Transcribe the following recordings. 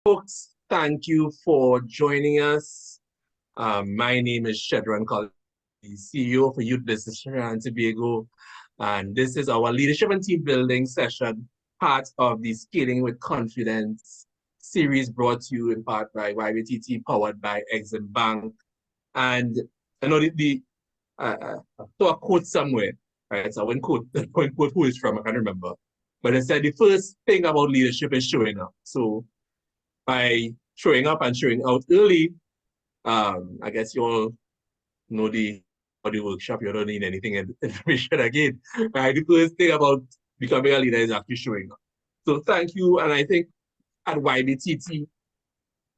Folks, thank you for joining us. My name is Connelly, CEO for Youth Business Trinidad and Tobago, and this is our leadership and team building session, part of the Scaling with Confidence series brought to you in part by YBTT, powered by Exim Bank. And I know I saw a quote somewhere, right? So I won't quote who it's from, I can't remember. But it said the first thing about leadership is showing up. So by showing up and showing out early, I guess you all know the workshop, you don't need anything information again. Right? The first thing about becoming a leader is actually showing up. So thank you. And I think at YBTT,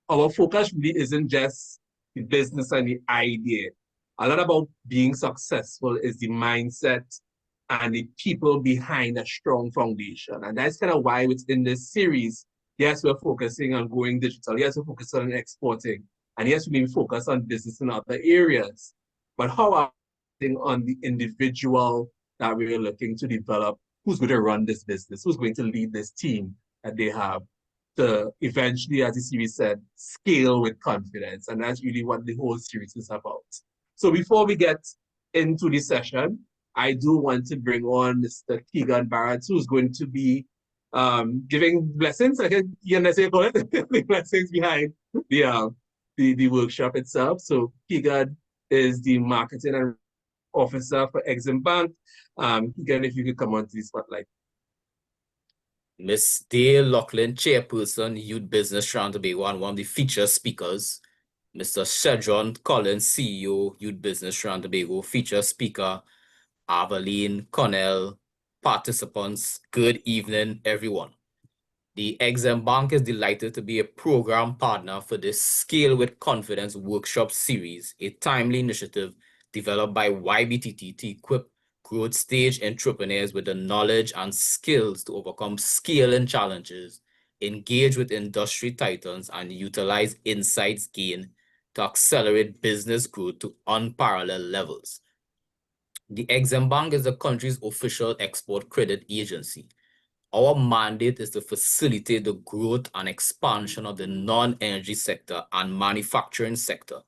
our focus really isn't just the business and the idea. A lot about being successful is the mindset and the people behind a strong foundation. And that's kind of why within this series, yes, we're focusing on going digital. Yes, we're focusing on exporting. And yes, we may focus on business in other areas. But how are we on the individual that we're looking to develop? Who's going to run this business? Who's going to lead this team that they have to eventually, as the series said, scale with confidence? And that's really what the whole series is about. So before we get into the session, I do want to bring on Mr. Keegan Barrett, who's going to be giving blessings. I can call it blessings behind the workshop itself. So Keegan is the marketing and officer for Exim Bank. Keegan, if you could come on to the spotlight. Ms. Dale Laughlin, chairperson, Youth Business Trinidad and Tobago, and one of the featured speakers. Mr. Cedron Collins, CEO, Youth Business Trinidad and Tobago, featured speaker. Avalene, Connelly, participants, good evening, everyone. The Exim Bank is delighted to be a program partner for this Scale with Confidence workshop series, a timely initiative developed by YBTT to equip growth stage entrepreneurs with the knowledge and skills to overcome scaling challenges, engage with industry titans, and utilize insights gained to accelerate business growth to unparalleled levels. The Exim Bank is the country's official export credit agency. Our mandate is to facilitate the growth and expansion of the non-energy sector and manufacturing sector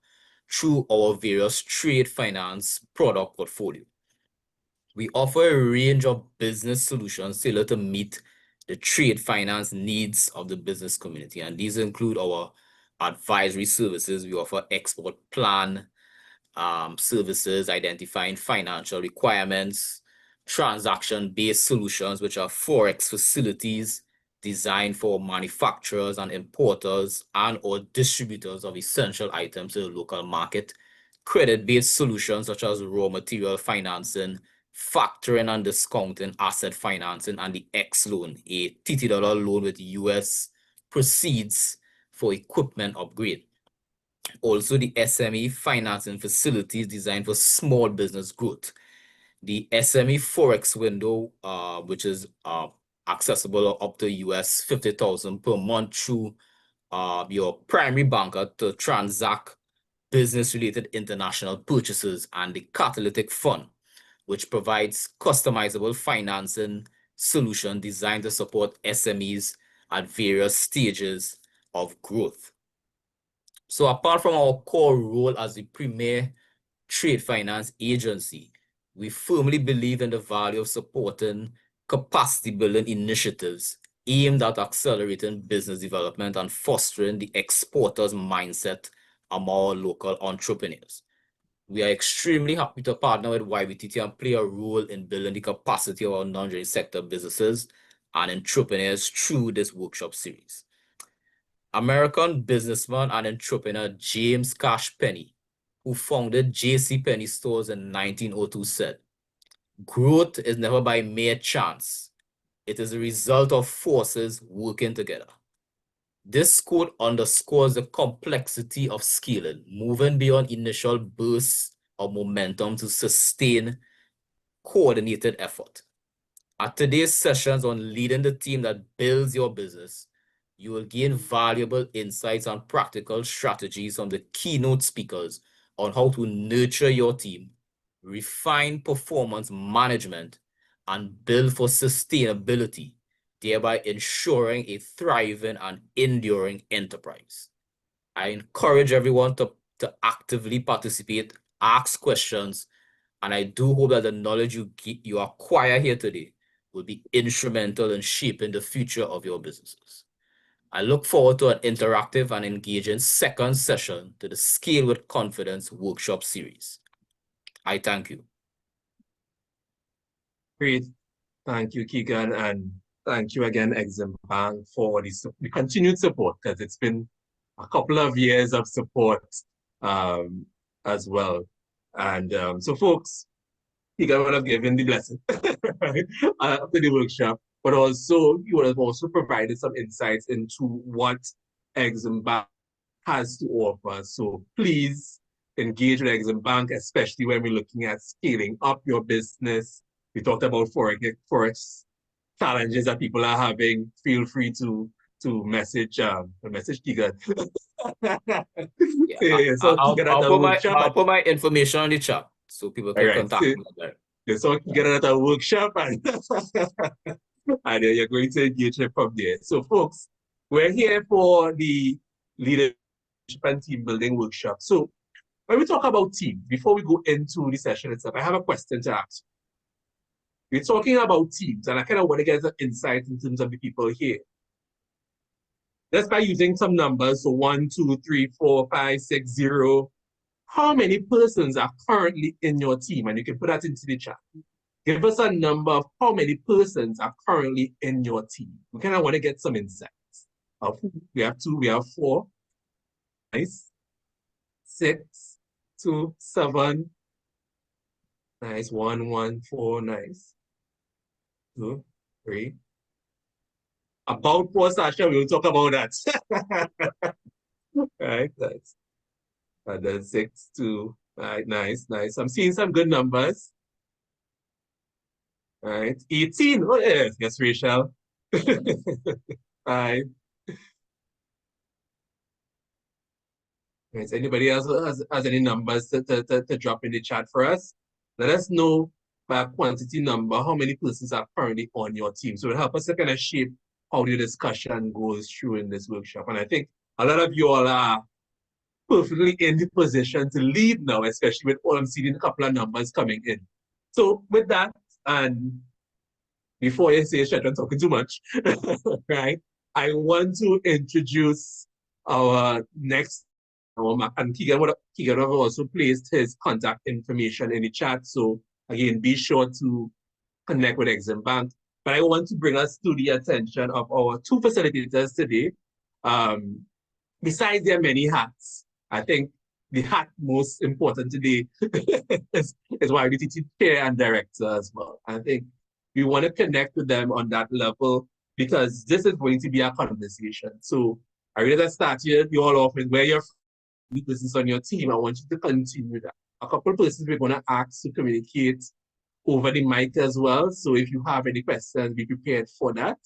through our various trade finance product portfolio. We offer a range of business solutions tailored to meet the trade finance needs of the business community, and these include our advisory services. We offer export plan services, identifying financial requirements, transaction-based solutions, which are forex facilities designed for manufacturers and importers and or distributors of essential items to the local market, credit-based solutions such as raw material financing, factoring and discounting, asset financing, and the X loan, a $30 loan with US proceeds for equipment upgrade. Also, the SME financing facilities designed for small business growth. The SME Forex window, which is accessible up to US $50,000 per month through your primary banker to transact business-related international purchases, and the Catalytic Fund, which provides customizable financing solution designed to support SMEs at various stages of growth. So apart from our core role as the premier trade finance agency, we firmly believe in the value of supporting capacity building initiatives aimed at accelerating business development and fostering the exporter's mindset among our local entrepreneurs. We are extremely happy to partner with YBTT and play a role in building the capacity of our non-energy sector businesses and entrepreneurs through this workshop series. American businessman and entrepreneur James Cash Penney, who founded J.C. Penney stores in 1902, said, "Growth is never by mere chance. It is a result of forces working together." This quote underscores the complexity of scaling, moving beyond initial bursts of momentum to sustain coordinated effort. At today's sessions on leading the team that builds your business, you will gain valuable insights and practical strategies from the keynote speakers on how to nurture your team, refine performance management, and build for sustainability thereby ensuring a thriving and enduring enterprise. I encourage everyone to actively participate, ask questions, and I do hope that the knowledge you acquire here today will be instrumental in shaping the future of your businesses. I look forward to an interactive and engaging second session to the Scale with Confidence workshop series. I thank you. Great. Thank you, Keegan, and thank you again, Exim Bank, for the continued support, because it's been a couple of years of support as well. And so, folks, Keegan would have given the blessing right, after the workshop, but also you would have also provided some insights into what Exim Bank has to offer. So please engage with Exim Bank, especially when we're looking at scaling up your business. We talked about forex challenges that people are having. Feel free to message Keegan. Yeah, so I'll put my information on the chat so people can contact me there. So Keegan at a workshop and, and you're going to engage him from there. So folks, we're here for the leadership and team building workshop. So when we talk about team, before we go into the session itself, I have a question to ask. We're talking about teams, and I kind of want to get some insight in terms of the people here. Just by using some numbers, so 1, 2, 3, 4, 5, 6, 0. How many persons are currently in your team? And you can put that into the chat. Give us a number of how many persons are currently in your team. We kind of want to get some insights. We have 2, we have 4. Nice. 6, 2, 7. Nice. 1, 1, 4. Nice. 2, 3. About poor Sasha, we'll talk about that. Right, nice. And then 6, 2. Right, nice, nice. I'm seeing some good numbers. Right, 18. Oh, yes, yes, Rachel. 5. Right, anybody else has any numbers to drop in the chat for us? Let us know by a quantity number how many persons are currently on your team. So it'll help us to kind of shape how the discussion goes through in this workshop. And I think a lot of you all are perfectly in the position to lead now, especially with all I'm seeing a couple of numbers coming in. So with that, and before you say, shut, I'm talking too much, right? I want to introduce our next, and Keegan would have also placed his contact information in the chat. So again, be sure to connect with Exim Bank. But I want to bring us to the attention of our 2 facilitators today. Besides their many hats, I think the hat most important today is YBTT chair and director as well. I think we want to connect with them on that level because this is going to be a conversation. So I really just start here, you all off with where your business on your team. I want you to continue that. A couple of persons we're going to ask to communicate over the mic as well. So if you have any questions, be prepared for that.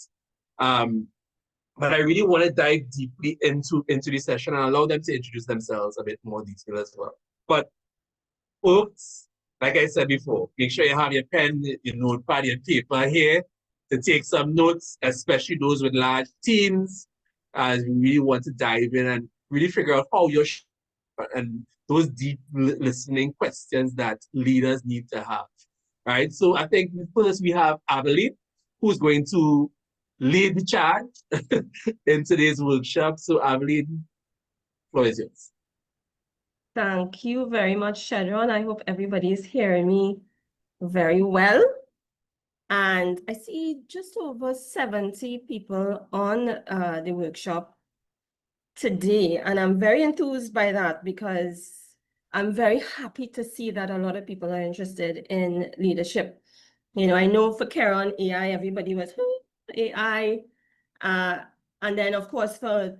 But I really want to dive deeply into the session and allow them to introduce themselves a bit more detail as well. But folks, like I said before, make sure you have your pen, your notepad, your paper here to take some notes, especially those with large teams, as we really want to dive in and really figure out how you're and those deep listening questions that leaders need to have, right? So I think first we have Avalene, who's going to lead the charge in today's workshop. So Avalene, floor is yours. Thank you very much, Shadron. I hope everybody is hearing me very well. And I see just over 70 people on the workshop today. And I'm very enthused by that because I'm very happy to see that a lot of people are interested in leadership. You know, I know for Karen AI, everybody was AI. And then, of course, for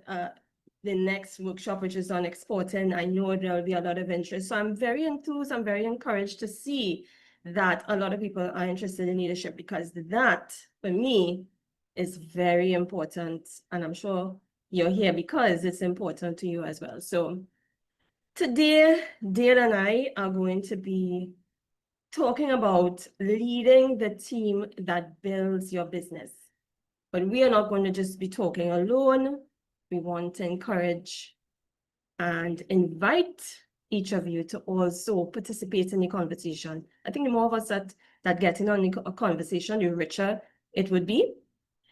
the next workshop, which is on exporting, I know there will be a lot of interest. So I'm very enthused, I'm very encouraged to see that a lot of people are interested in leadership because that, for me, is very important. And I'm sure you're here because it's important to you as well. So today, Dale and I are going to be talking about leading the team that builds your business. But we are not going to just be talking alone. We want to encourage and invite each of you to also participate in the conversation. I think the more of us that get in on the conversation, the richer it would be.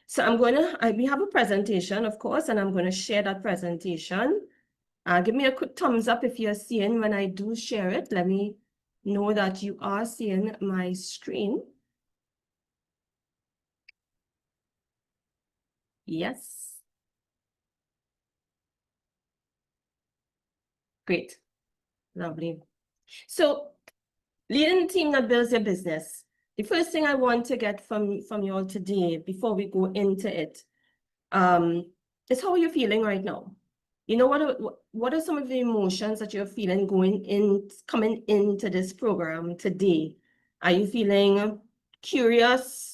So we have a presentation, of course, and I'm going to share that presentation. Give me a quick thumbs up if you're seeing when I do share it. Let me know that you are seeing my screen. Yes. Great. Lovely. So leading the team that builds your business. The first thing I want to get from you all today, before we go into it, is how are you feeling right now? You know, what are some of the emotions that you're feeling coming into this program today? Are you feeling curious?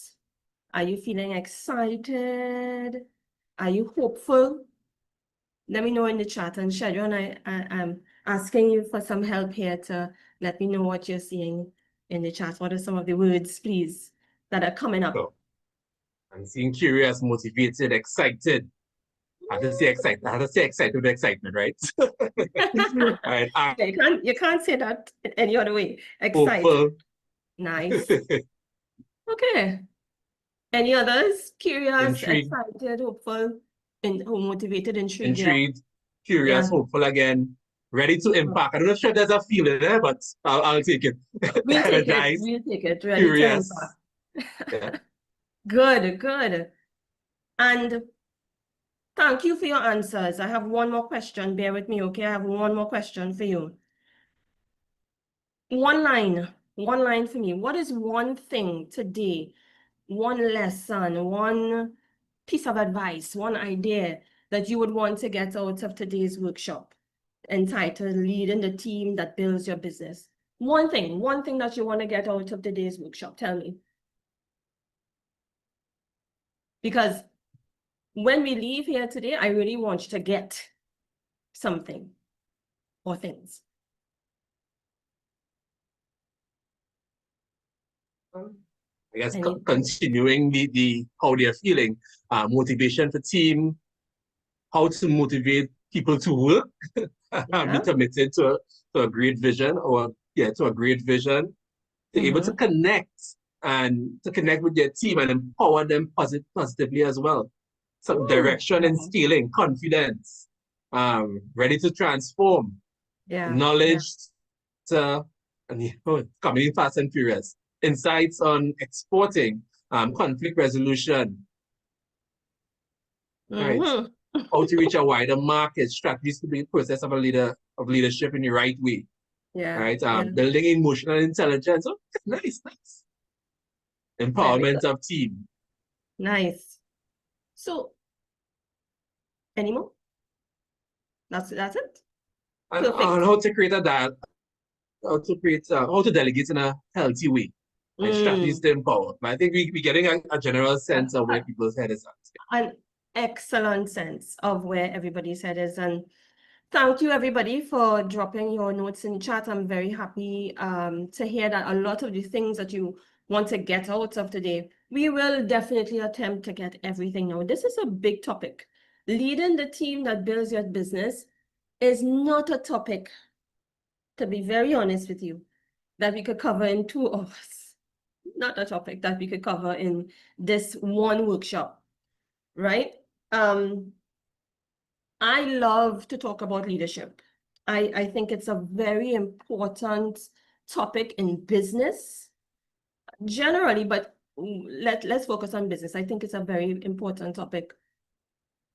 Are you feeling excited? Are you hopeful? Let me know in the chat. And Shadron, I'm asking you for some help here to let me know what you're seeing in the chat. What are some of the words, please, that are coming up? So, I'm seeing curious, motivated, excited. I have to say excited. I have to say excited with excitement, right? Right. You can't say that any other way. Excited. Hopeful. Nice. Okay. Any others? Curious, Intrigued. excited, hopeful, motivated, intrigued. Intrigued, curious, Yeah. hopeful again, ready to impact. I'm not sure there's a feeling there, but I'll take it. We'll take it. Energized, We'll take it. Ready to curious. impact. Yeah. Good, good. And thank you for your answers. I have one more question. Bear with me, okay? I have one more question for you. One line for me. What is one thing today, one lesson, one piece of advice, one idea that you would want to get out of today's workshop entitled Leading the Team That Builds Your Business? One thing that you want to get out of today's workshop. Tell me. Because when we leave here today, I really want you to get something or things. I guess continuing the how they're feeling, motivation for team, how to motivate people to work, be committed to a great vision, to a great vision, to able to connect with their team and empower them positively as well. Some direction and scaling, confidence, ready to transform, knowledge and coming in fast and furious, insights on exporting, conflict resolution, right? How to reach a wider market, strategies to be process of leadership in the right way. Right. Building emotional intelligence. Oh, nice. Empowerment of team. Nice. So, any more? That's it. And how to create how to delegate in a healthy way. And strategies to empower. But I think we're getting a general sense of where people's head is at. An excellent sense of where everybody's head is. And thank you, everybody, for dropping your notes in the chat. I'm very happy to hear that a lot of the things that you want to get out of today, we will definitely attempt to get everything now. This is a big topic. Leading the team that builds your business is not a topic, to be very honest with you, that we could cover in 2 hours. Not a topic that we could cover in this one workshop, right? I love to talk about leadership. I think it's a very important topic in business generally, but let's focus on business. I think it's a very important topic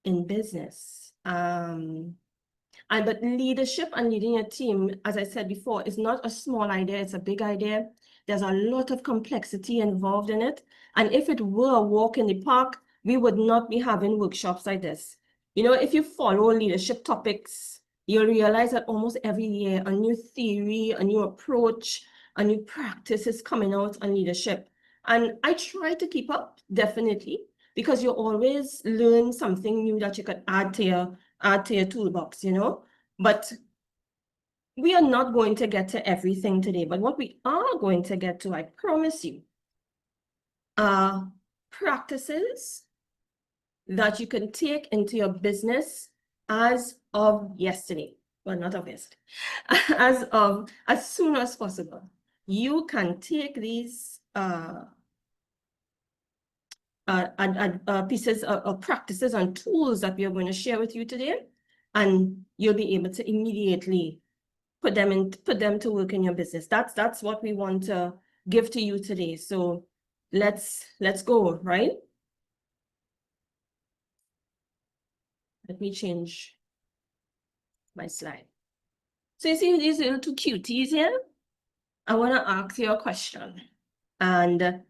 in business. But leadership and leading a team, as I said before, is not a small idea, it's a big idea. There's a lot of complexity involved in it. And if it were a walk in the park, we would not be having workshops like this. You know, if you follow leadership topics, you'll realize that almost every year a new theory, a new approach, a new practice is coming out on leadership. And I try to keep up, definitely, because you always learn something new that you could add to your toolbox, you know. But we are not going to get to everything today. But what we are going to get to, I promise you, are practices that you can take into your business as of yesterday. Well, not of yesterday, as soon as possible. You can take these pieces of practices and tools that we are going to share with you today, and you'll be able to immediately put them to work in your business. That's what we want to give to you today. So let's go, right? Let me change my slide. So you see these little two cuties here? I want to ask you a question, and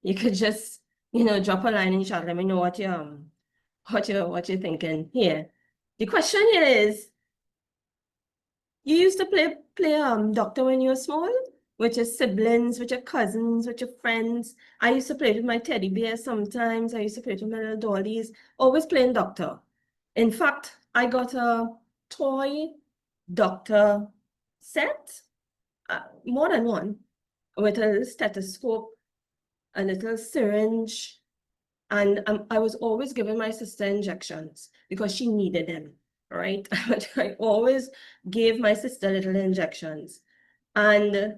you could just, drop a line in chat. Let me know what you're thinking here. The question here is, you used to play doctor when you were small, with your siblings, with your cousins, with your friends. I used to play with my teddy bears sometimes. I used to play with my little dollies, always playing doctor. In fact, I got a toy doctor set, more than one, with a little stethoscope, a little syringe, and I was always giving my sister injections because she needed them, right? I always gave my sister little injections. And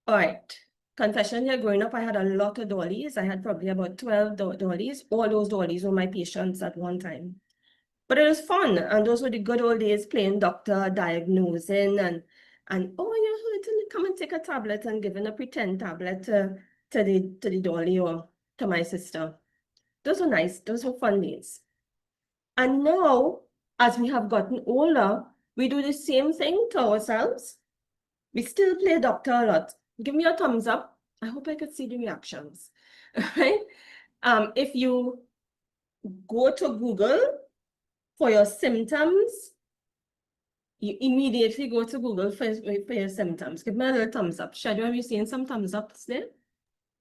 all right, confession here, growing up, I had a lot of dollies. I had probably about 12 dollies. All those dollies were my patients at one time. But it was fun, and those were the good old days, playing doctor, diagnosing, and oh, you're hurting, come and take a tablet, and giving a pretend tablet to the dolly or to my sister. Those were nice. Those were fun days. And now, as we have gotten older, we do the same thing to ourselves. We still play doctor a lot. Give me a thumbs up. I hope I could see the reactions. Right? If you go to Google for your symptoms, you immediately go to Google for your symptoms. Give me a little thumbs up. Shadow, are you seeing some thumbs ups there?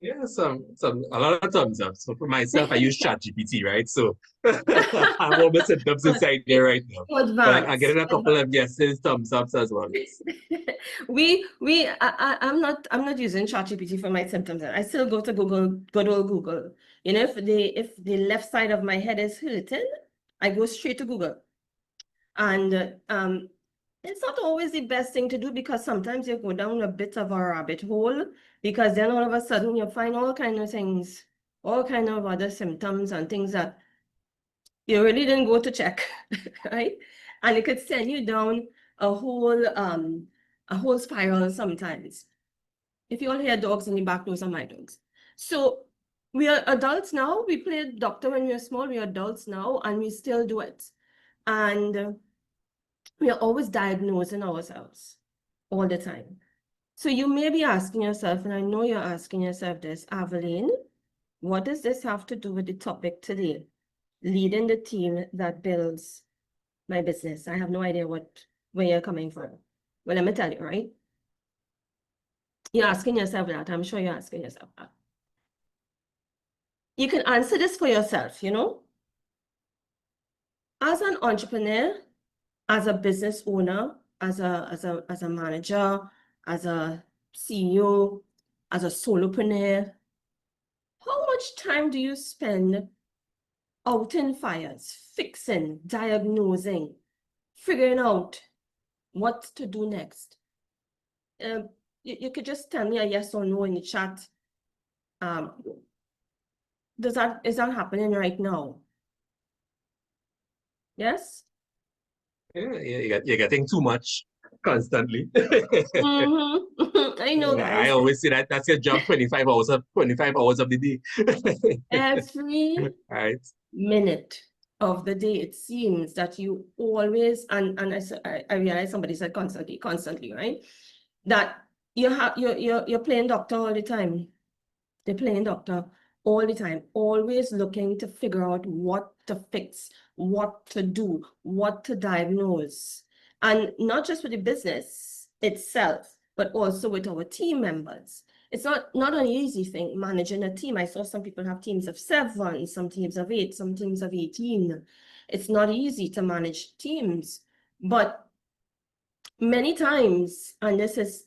Yeah, a lot of thumbs up. So for myself, I use ChatGPT, right? So I'm almost symptoms inside there right now. But I'm getting a couple of yeses, thumbs ups as well. I'm not using ChatGPT for my symptoms. I still go to Google, good old Google. If the left side of my head is hurting, I go straight to Google. And it's not always the best thing to do, because sometimes you go down a bit of a rabbit hole, because then all of a sudden you find all kind of things, all kind of other symptoms and things that you really didn't go to check, right? And it could send you down a whole spiral sometimes. If you all hear dogs in the back, those are my dogs. So we are adults now. We played doctor when we were small. We are adults now, and we still do it. And we are always diagnosing ourselves all the time. So you may be asking yourself, and I know you're asking yourself this, Avalene, what does this have to do with the topic today? Leading the team that builds my business. I have no idea where you're coming from. Well, let me tell you, right? You're asking yourself that. I'm sure you're asking yourself that. You can answer this for yourself, As an entrepreneur, as a business owner, as a manager, as a CEO, as a solopreneur, how much time do you spend out in fires, fixing, diagnosing, figuring out what to do next? You could just tell me a yes or no in the chat. Is that happening right now? Yes? Yeah, you're getting too much constantly. I know, guys. I always say that's your job, 25 hours of the day. Every right. minute of the day, it seems that you always, and I realize somebody said constantly, right? That you're playing doctor all the time. They're playing doctor all the time, always looking to figure out what to fix, what to do, what to diagnose. And not just with the business itself, but also with our team members. It's not an easy thing managing a team. I saw some people have teams of 7, some teams of 8, some teams of 18. It's not easy to manage teams, but many times, and this is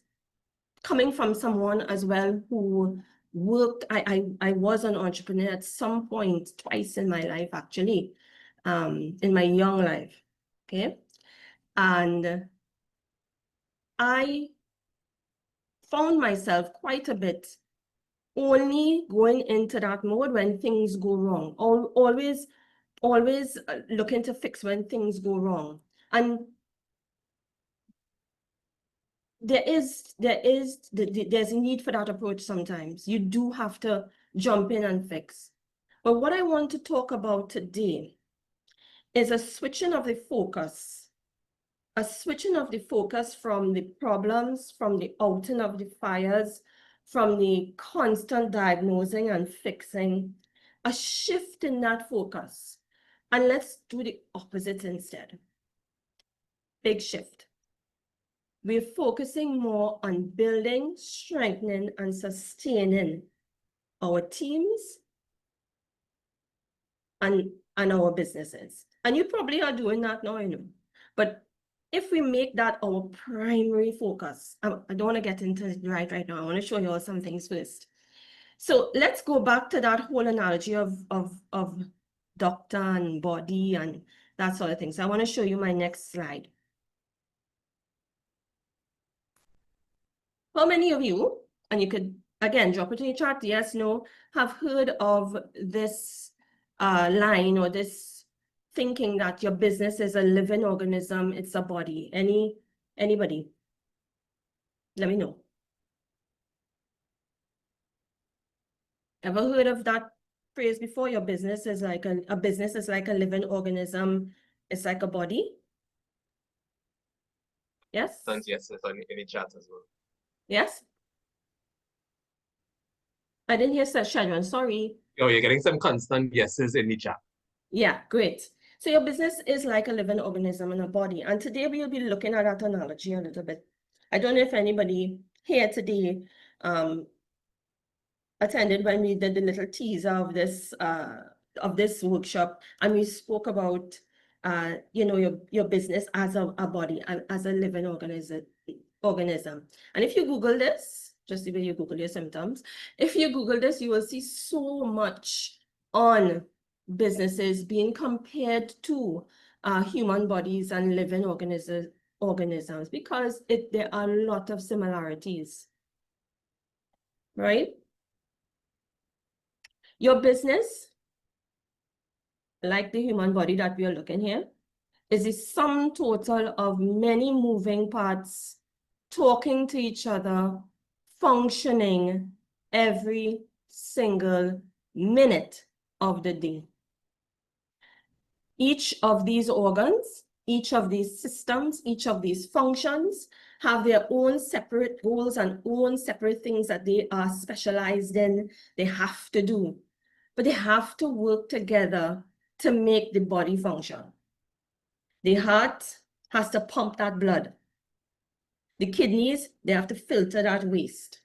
coming from someone as well who worked, I was an entrepreneur at some point, twice in my life, actually, in my young life, okay? And I found myself quite a bit only going into that mode when things go wrong, always looking to fix when things go wrong. And there's a need for that approach sometimes. You do have to jump in and fix. But what I want to talk about today is a switching of the focus from the problems, from the outing of the fires, from the constant diagnosing and fixing, a shift in that focus. And let's do the opposite instead. Big shift. We're focusing more on building, strengthening, and sustaining our teams and our businesses. And you probably are doing that now, I know. But if we make that our primary focus, I don't want to get into it right now. I want to show you all some things first. So let's go back to that whole analogy of doctor and body and that sort of thing. So I want to show you my next slide. How many of you, and you could, again, drop it in the chat, yes, no, have heard of this line or this thinking that your business is a living organism, it's a body? Anybody? Let me know. Ever heard of that phrase before? Your business is like a business is like a living organism, it's like a body? Yes? And yes, it's on any chat as well. Yes? I didn't hear Shadron, sorry. Oh, you're getting some constant yeses in the chat. Yeah, great. So your business is like a living organism in a body. And today we'll be looking at that analogy a little bit. I don't know if anybody here today attended when we did the little teaser of this workshop, and we spoke about your business as a body, as a living organism. And if you Google this, just the way you Google your symptoms, if you Google this, you will see so much on businesses being compared to human bodies and living organisms because there are a lot of similarities, right? Your business, like the human body that we are looking here, is the sum total of many moving parts talking to each other, functioning every single minute of the day. Each of these organs, each of these systems, each of these functions have their own separate goals and own separate things that they are specialized in, they have to do. But they have to work together to make the body function. The heart has to pump that blood. The kidneys, they have to filter that waste.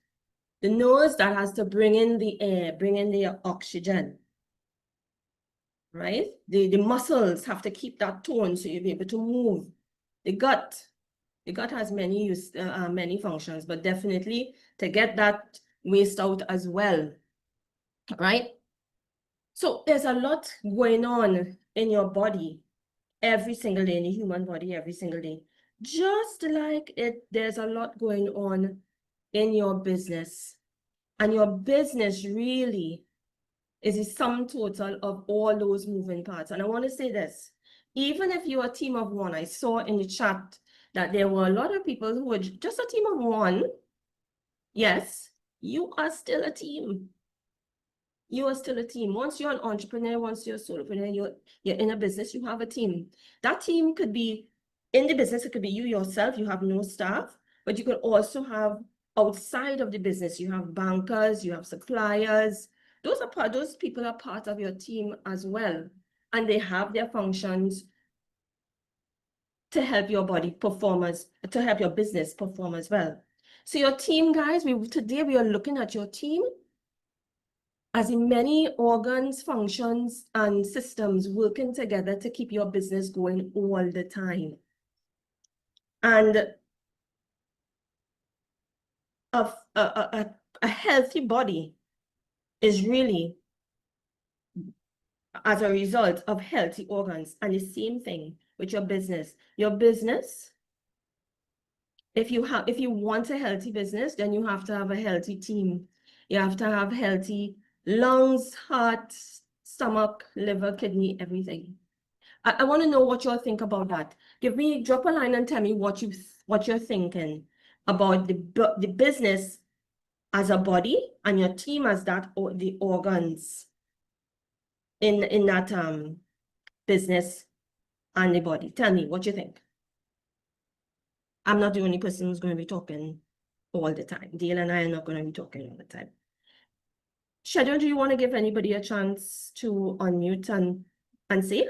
The nose, that has to bring in the air, bring in the oxygen, right? The muscles have to keep that tone so you'll be able to move. The gut has many functions, but definitely to get that waste out as well, right? So there's a lot going on in your body every single day, in the human body every single day. Just like there's a lot going on in your business. And your business really is a sum total of all those moving parts. And I want to say this, even if you're a team of one, I saw in the chat that there were a lot of people who were just a team of one. Yes, you are still a team. You are still a team. Once you're an entrepreneur, once you're a solopreneur, you're in a business, you have a team. That team could be in the business, it could be you yourself, you have no staff, but you could also have outside of the business, you have bankers, you have suppliers. Those people are part of your team as well. And they have their functions to help your body perform to help your business perform as well. So your team, guys, today we are looking at your team as in many organs, functions, and systems working together to keep your business going all the time. And a healthy body is really as a result of healthy organs. And the same thing with your business. Your business, if you want a healthy business, then you have to have a healthy team. You have to have healthy lungs, heart, stomach, liver, kidney, everything. I want to know what y'all think about that. Drop a line and tell me what you're thinking about the business as a body and your team as that, or the organs in that business and the body. Tell me what you think. I'm not the only person who's going to be talking all the time. Dale and I are not going to be talking all the time. Shadow, do you want to give anybody a chance to unmute and say?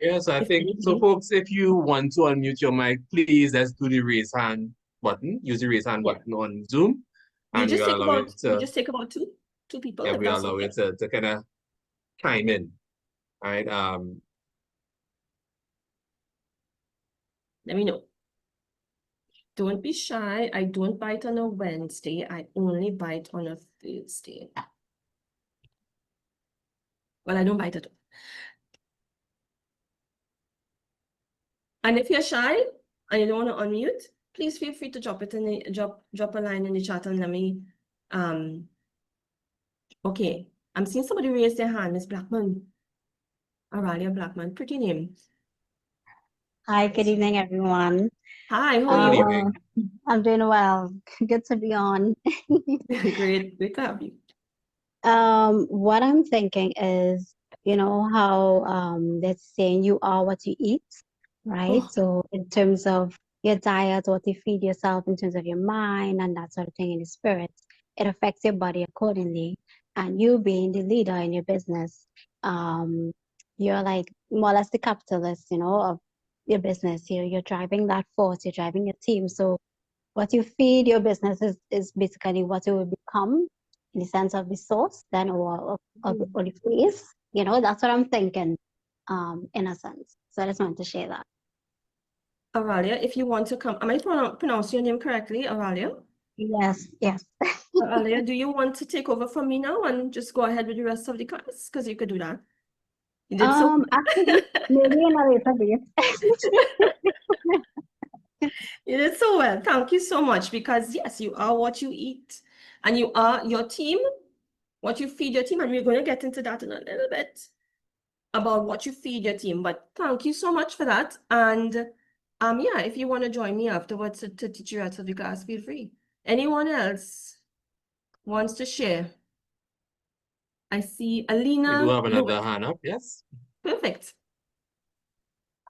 Yes, I think so, folks. If you want to unmute your mic, please let's do the raise hand button. Use the raise hand button on Zoom, and we allow it to. We just take about two people. Yeah, if we that's allow okay. it to kind of chime in. All right. Let me know. Don't be shy. I don't bite on a Wednesday. I only bite on a Thursday. Well, I don't bite at all. And if you're shy and you don't want to unmute, please feel free to drop a line in the chat and let me. Okay, I'm seeing somebody raise their hand. Miss Blackman. Aralia Blackman, pretty name. Hi, good evening, everyone. Hi, how are you? I'm doing well. Good to be on. Great to have you. What I'm thinking is, you know how they're saying you are what you eat, right? Oh. So in terms of your diet, what you feed yourself, in terms of your mind and that sort of thing, in the spirit, it affects your body accordingly. And you being the leader in your business, you're like more or less the capitalist, you know, of your business. You're driving that force, you're driving your team. So what you feed your business is basically what it will become, in the sense of the source, then or the place. You know, that's what I'm thinking, in a sense. So I just wanted to share that. Aralia, if you want to come, am I pronouncing your name correctly, Aralia? Yes, yes. Aralia, do you want to take over from me now and just go ahead with the rest of the class? Because you could do that. You did so. Actually, maybe in a later date. You did so well. Thank you so much. Because yes, you are what you eat, and you are your team, what you feed your team, and we're going to get into that in a little bit about what you feed your team. But thank you so much for that. And yeah, if you want to join me afterwards to teach you rest of the class, feel free. Anyone else wants to share? I see Alina. We do have another Lewis. hand up. Yes. Perfect.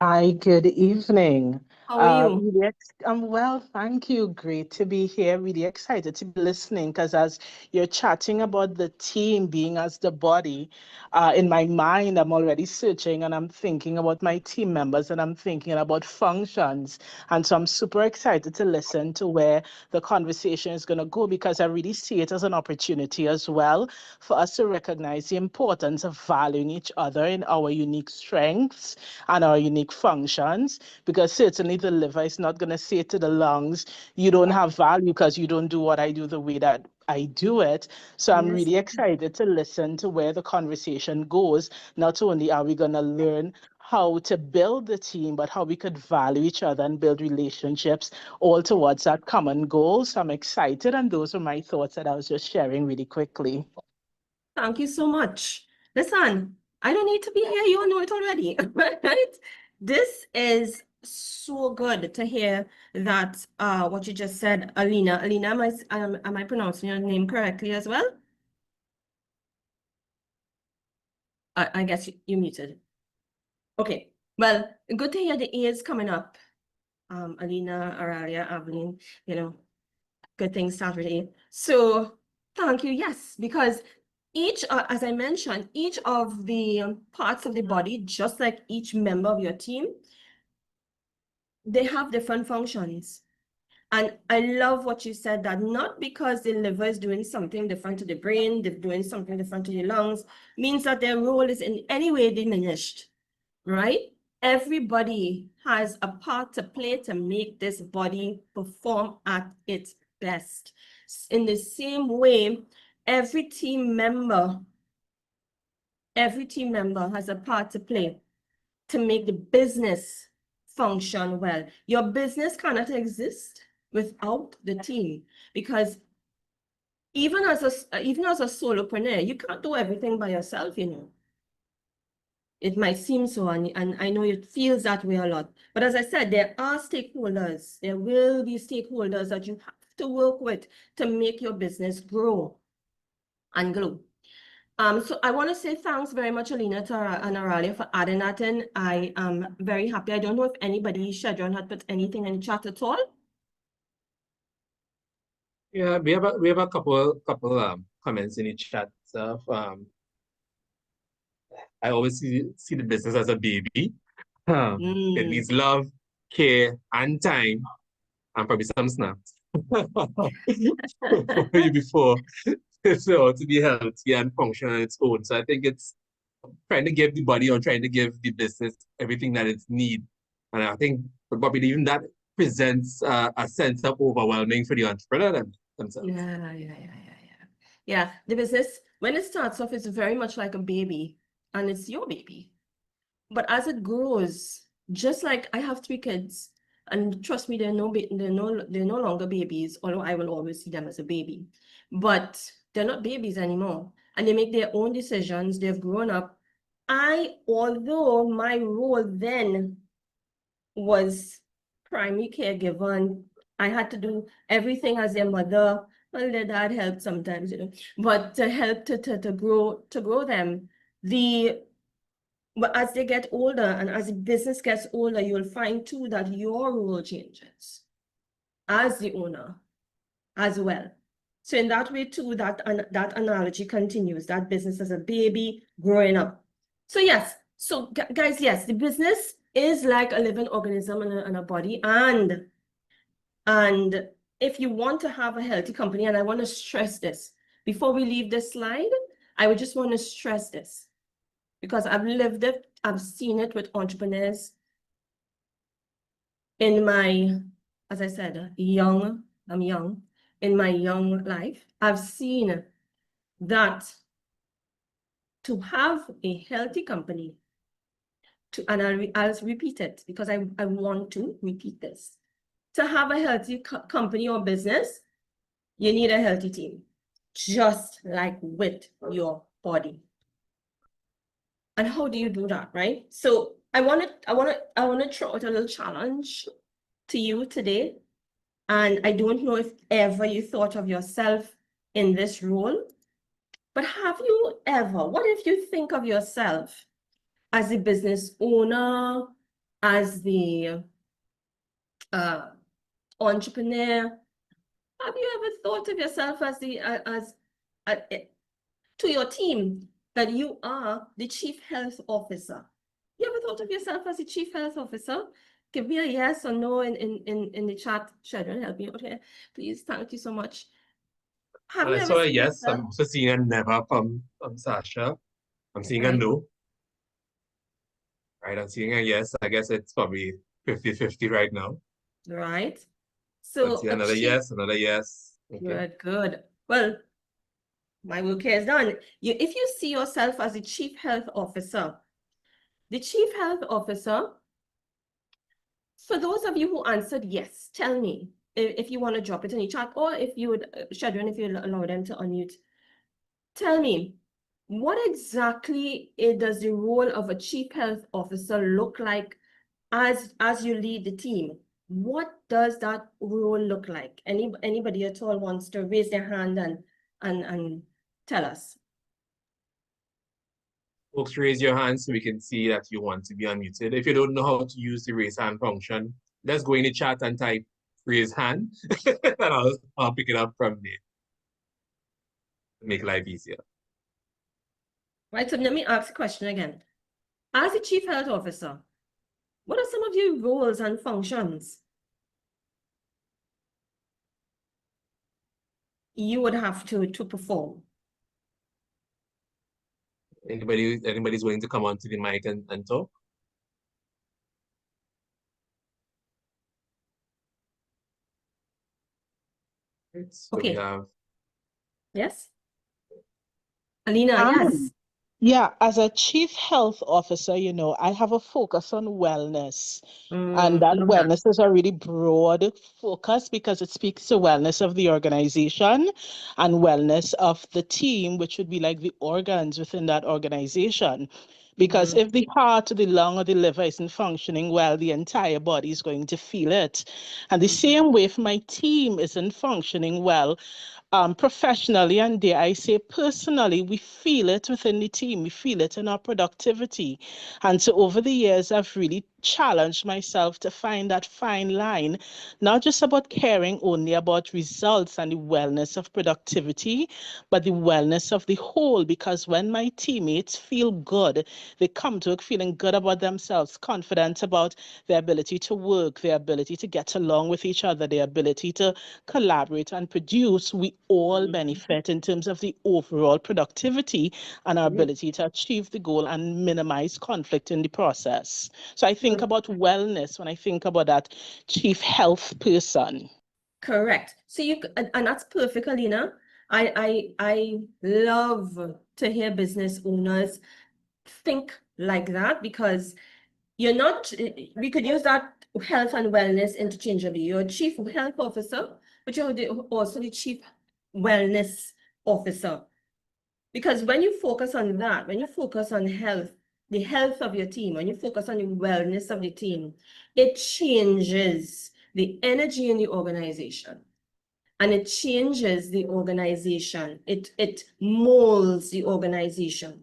Hi, good evening. How are you? I'm well, thank you. Great to be here. Really excited to be listening because as you're chatting about the team being as the body, in my mind, I'm already searching and I'm thinking about my team members and I'm thinking about functions. And so I'm super excited to listen to where the conversation is going to go because I really see it as an opportunity as well for us to recognize the importance of valuing each other in our unique strengths and our unique functions, because certainly the liver is not going to say to the lungs, you don't have value because you don't do what I do the way that I do it. So I'm really excited to listen to where the conversation goes. Not only are we going to learn how to build the team, but how we could value each other and build relationships all towards that common goal. So I'm excited, and those are my thoughts that I was just sharing really quickly. Thank you so much. Listen, I don't need to be here. You all know it already, right? This is so good to hear that what you just said, Alina. Alina, am I pronouncing your name correctly as well? I guess you muted. Okay. Well, good to hear the A's coming up. Alina, Aralia, Avalene, you know, good things start with A. So thank you. Yes, because each, as I mentioned, each of the parts of the body, just like each member of your team, they have different functions. And I love what you said, that not because the liver is doing something different to the brain, they're doing something different to the lungs, means that their role is in any way diminished, right? Everybody has a part to play to make this body perform at its best. In the same way, every team member has a part to play to make the business function well. Your business cannot exist without the team, because even as a solopreneur, you can't do everything by yourself, you know. It might seem so, and I know it feels that way a lot. But as I said, there are stakeholders. There will be stakeholders that you have to work with to make your business grow and grow. So I want to say thanks very much, Alina and Aralia, for adding that in. I am very happy. I don't know if anybody, Shadron, had put anything in the chat at all. Yeah, we have a couple comments in the chat stuff. I always see the business as a baby. It needs love, care, and time, and probably some snacks before so to be healthy and function on its own. So I think it's trying to give the body or trying to give the business everything that it needs. And I think probably even that presents a sense of overwhelming for the entrepreneur themselves. Yeah, the business, when it starts off, it's very much like a baby, and it's your baby. But as it grows, just like I have 3 kids, and trust me, they're no longer babies, although I will always see them as a baby. But they're not babies anymore, and they make their own decisions. They've grown up. Although my role then was primary caregiver, and I had to do everything as their mother. Well, their dad helped sometimes, you know, but to help to grow them. But as they get older and as the business gets older, you'll find too that your role changes as the owner as well. So in that way too, that analogy continues, that business as a baby growing up. So yes, so guys, yes, the business is like a living organism in a body. And if you want to have a healthy company, and I want to stress this, before we leave this slide, I would just want to stress this, because I've lived it, I've seen it with entrepreneurs in my, as I said, I'm young, in my young life. I've seen that to have a healthy company, and I'll repeat it because I want to repeat this. To have a healthy company or business, you need a healthy team, just like with your body. And how do you do that, right? So I want to throw out a little challenge to you today. And I don't know if ever you thought of yourself in this role, but have you ever, what if you think of yourself as a business owner, as the entrepreneur? Have you ever thought of yourself as to your team that you are the chief health officer? You ever thought of yourself as the chief health officer? Give me a yes or no in the chat. Sharon, help me out here, please. Thank you so much. Have you I ever saw a seen yes. yourself? I'm also seeing a never from Sasha. I'm seeing a Right. no. Right, I'm seeing a yes. I guess it's probably 50-50 right now. Right. Let's So see another yes, another yes. Okay. Good. Well, my work here is done. If you see yourself as the chief health officer, for those of you who answered yes, tell me if you want to drop it in the chat, or if you would, Shadron, if you allow them to unmute. Tell me, what exactly does the role of a chief health officer look like as you lead the team? What does that role look like? Anybody at all wants to raise their hand and tell us? Folks, raise your hand so we can see that you want to be unmuted. If you don't know how to use the raise hand function, let's go in the chat and type raise hand, and I'll pick it up from there. Make life easier. Right, so let me ask the question again. As a chief health officer, what are some of your roles and functions you would have to perform? Anybody's willing to come onto the mic and talk? So Okay. we have Yes? Alina, yes. Yeah, as a chief health officer, I have a focus on wellness. And that Love that. wellness is a really broad focus because it speaks to wellness of the organization and wellness of the team, which would be like the organs within that organization. Because if the heart, the lung, or the liver isn't functioning well, the entire body is going to feel it. And the same way, if my team isn't functioning well, professionally and dare I say personally, we feel it within the team. We feel it in our productivity. And so over the years, I've really challenged myself to find that fine line, not just about caring only about results and the wellness of productivity, but the wellness of the whole. Because when my teammates feel good, they come to work feeling good about themselves, confident about their ability to work, their ability to get along with each other, their ability to collaborate and produce, we all benefit in terms of the overall productivity and our ability to achieve the goal and minimize conflict in the process. So I think about wellness when I think about that chief health person. Correct. So and that's perfect, Alina. I love to hear business owners think like that, because you're not, we could use that health and wellness interchangeably. You're a chief health officer, but you're also the chief wellness officer. Because when you focus on that, when you focus on health, the health of your team, when you focus on the wellness of the team, it changes the energy in the organization. And it changes the organization. It molds the organization,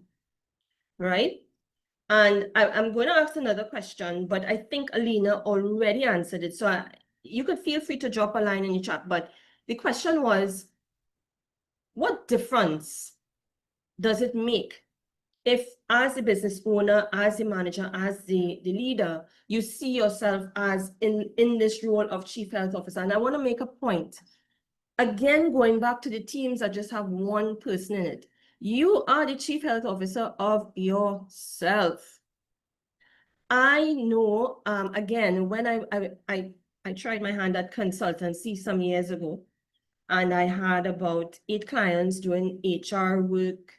right? And I'm going to ask another question, but I think Alina already answered it. So you could feel free to drop a line in the chat. But the question was, what difference does it make if, as the business owner, as the manager, as the leader, you see yourself as in this role of chief health officer? And I want to make a point. Again, going back to the teams that just have one person in it. You are the chief health officer of yourself. I know, again, when I tried my hand at consultancy some years ago, and I had about 8 clients doing HR work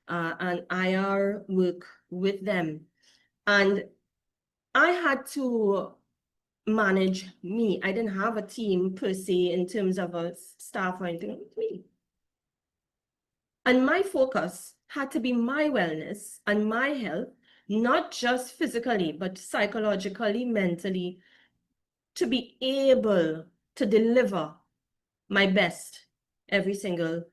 and IR work with them. And I had to manage me. I didn't have a team per se in terms of a staff or anything with me. And my focus had to be my wellness and my health, not just physically, but psychologically, mentally, to be able to deliver my best every single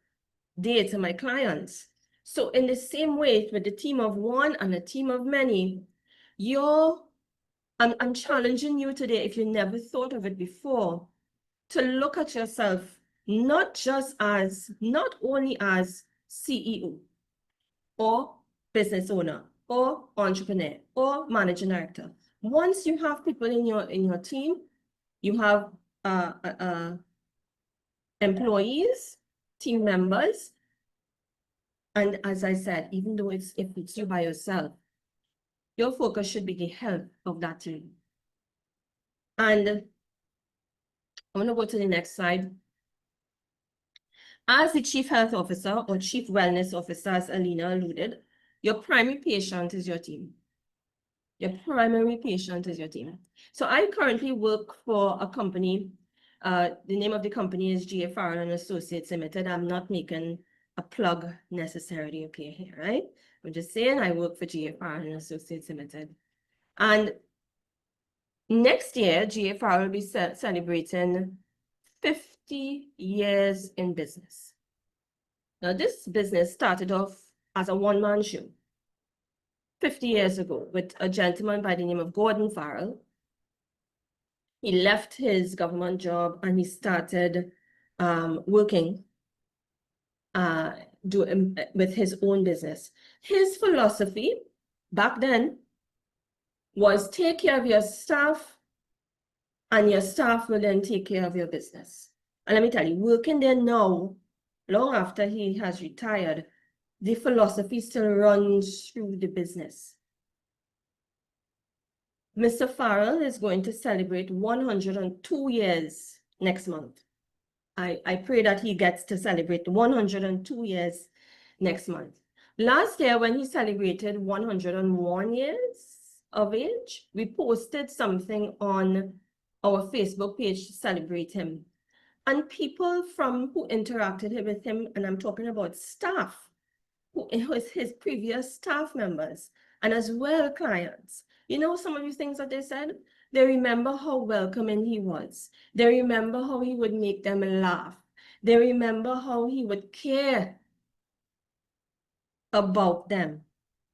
day to my clients. So in the same way, with the team of one and a team of many, I'm challenging you today, if you never thought of it before, to look at yourself not only as CEO or business owner or entrepreneur or managing director. Once you have people in your team, you have employees, team members, and as I said, even though if it's you by yourself, your focus should be the health of that team. And I'm going to go to the next slide. As the chief health officer or chief wellness officer, as Alina alluded, your primary patient is your team. Your primary patient is your team. So I currently work for a company. The name of the company is G.A. Farrell and Associates Limited. I'm not making a plug necessarily, okay, here, right? I'm just saying I work for G.A. Farrell and Associates Limited. And next year, G.A. Farrell will be celebrating 50 years in business. Now, this business started off as a one-man show 50 years ago with a gentleman by the name of Gordon Farrell. He left his government job and he started working with his own business. His philosophy back then was take care of your staff and your staff will then take care of your business. And let me tell you, working there now, long after he has retired, the philosophy still runs through the business. Mr. Farrell is going to celebrate 102 years next month. I pray that he gets to celebrate 102 years next month. Last year, when he celebrated 101 years of age, we posted something on our Facebook page to celebrate him. And people who interacted with him, and I'm talking about staff, who was his previous staff members, and as well clients. You know, some of the things that they said, they remember how welcoming he was. They remember how he would make them laugh. They remember how he would care about them.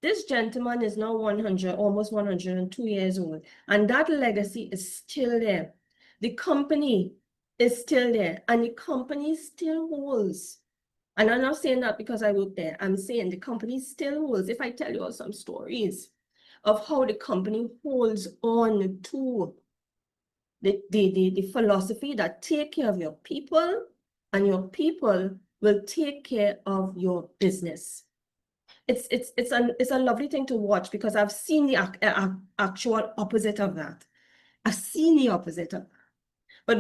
This gentleman is now 100, almost 102 years old, and that legacy is still there. The company is still there, and the company still holds. And I'm not saying that because I work there. I'm saying the company still holds. If I tell you some stories of how the company holds on to the philosophy that take care of your people, and your people will take care of your business. It's a lovely thing to watch, because I've seen the actual opposite of that. I've seen the opposite of that. But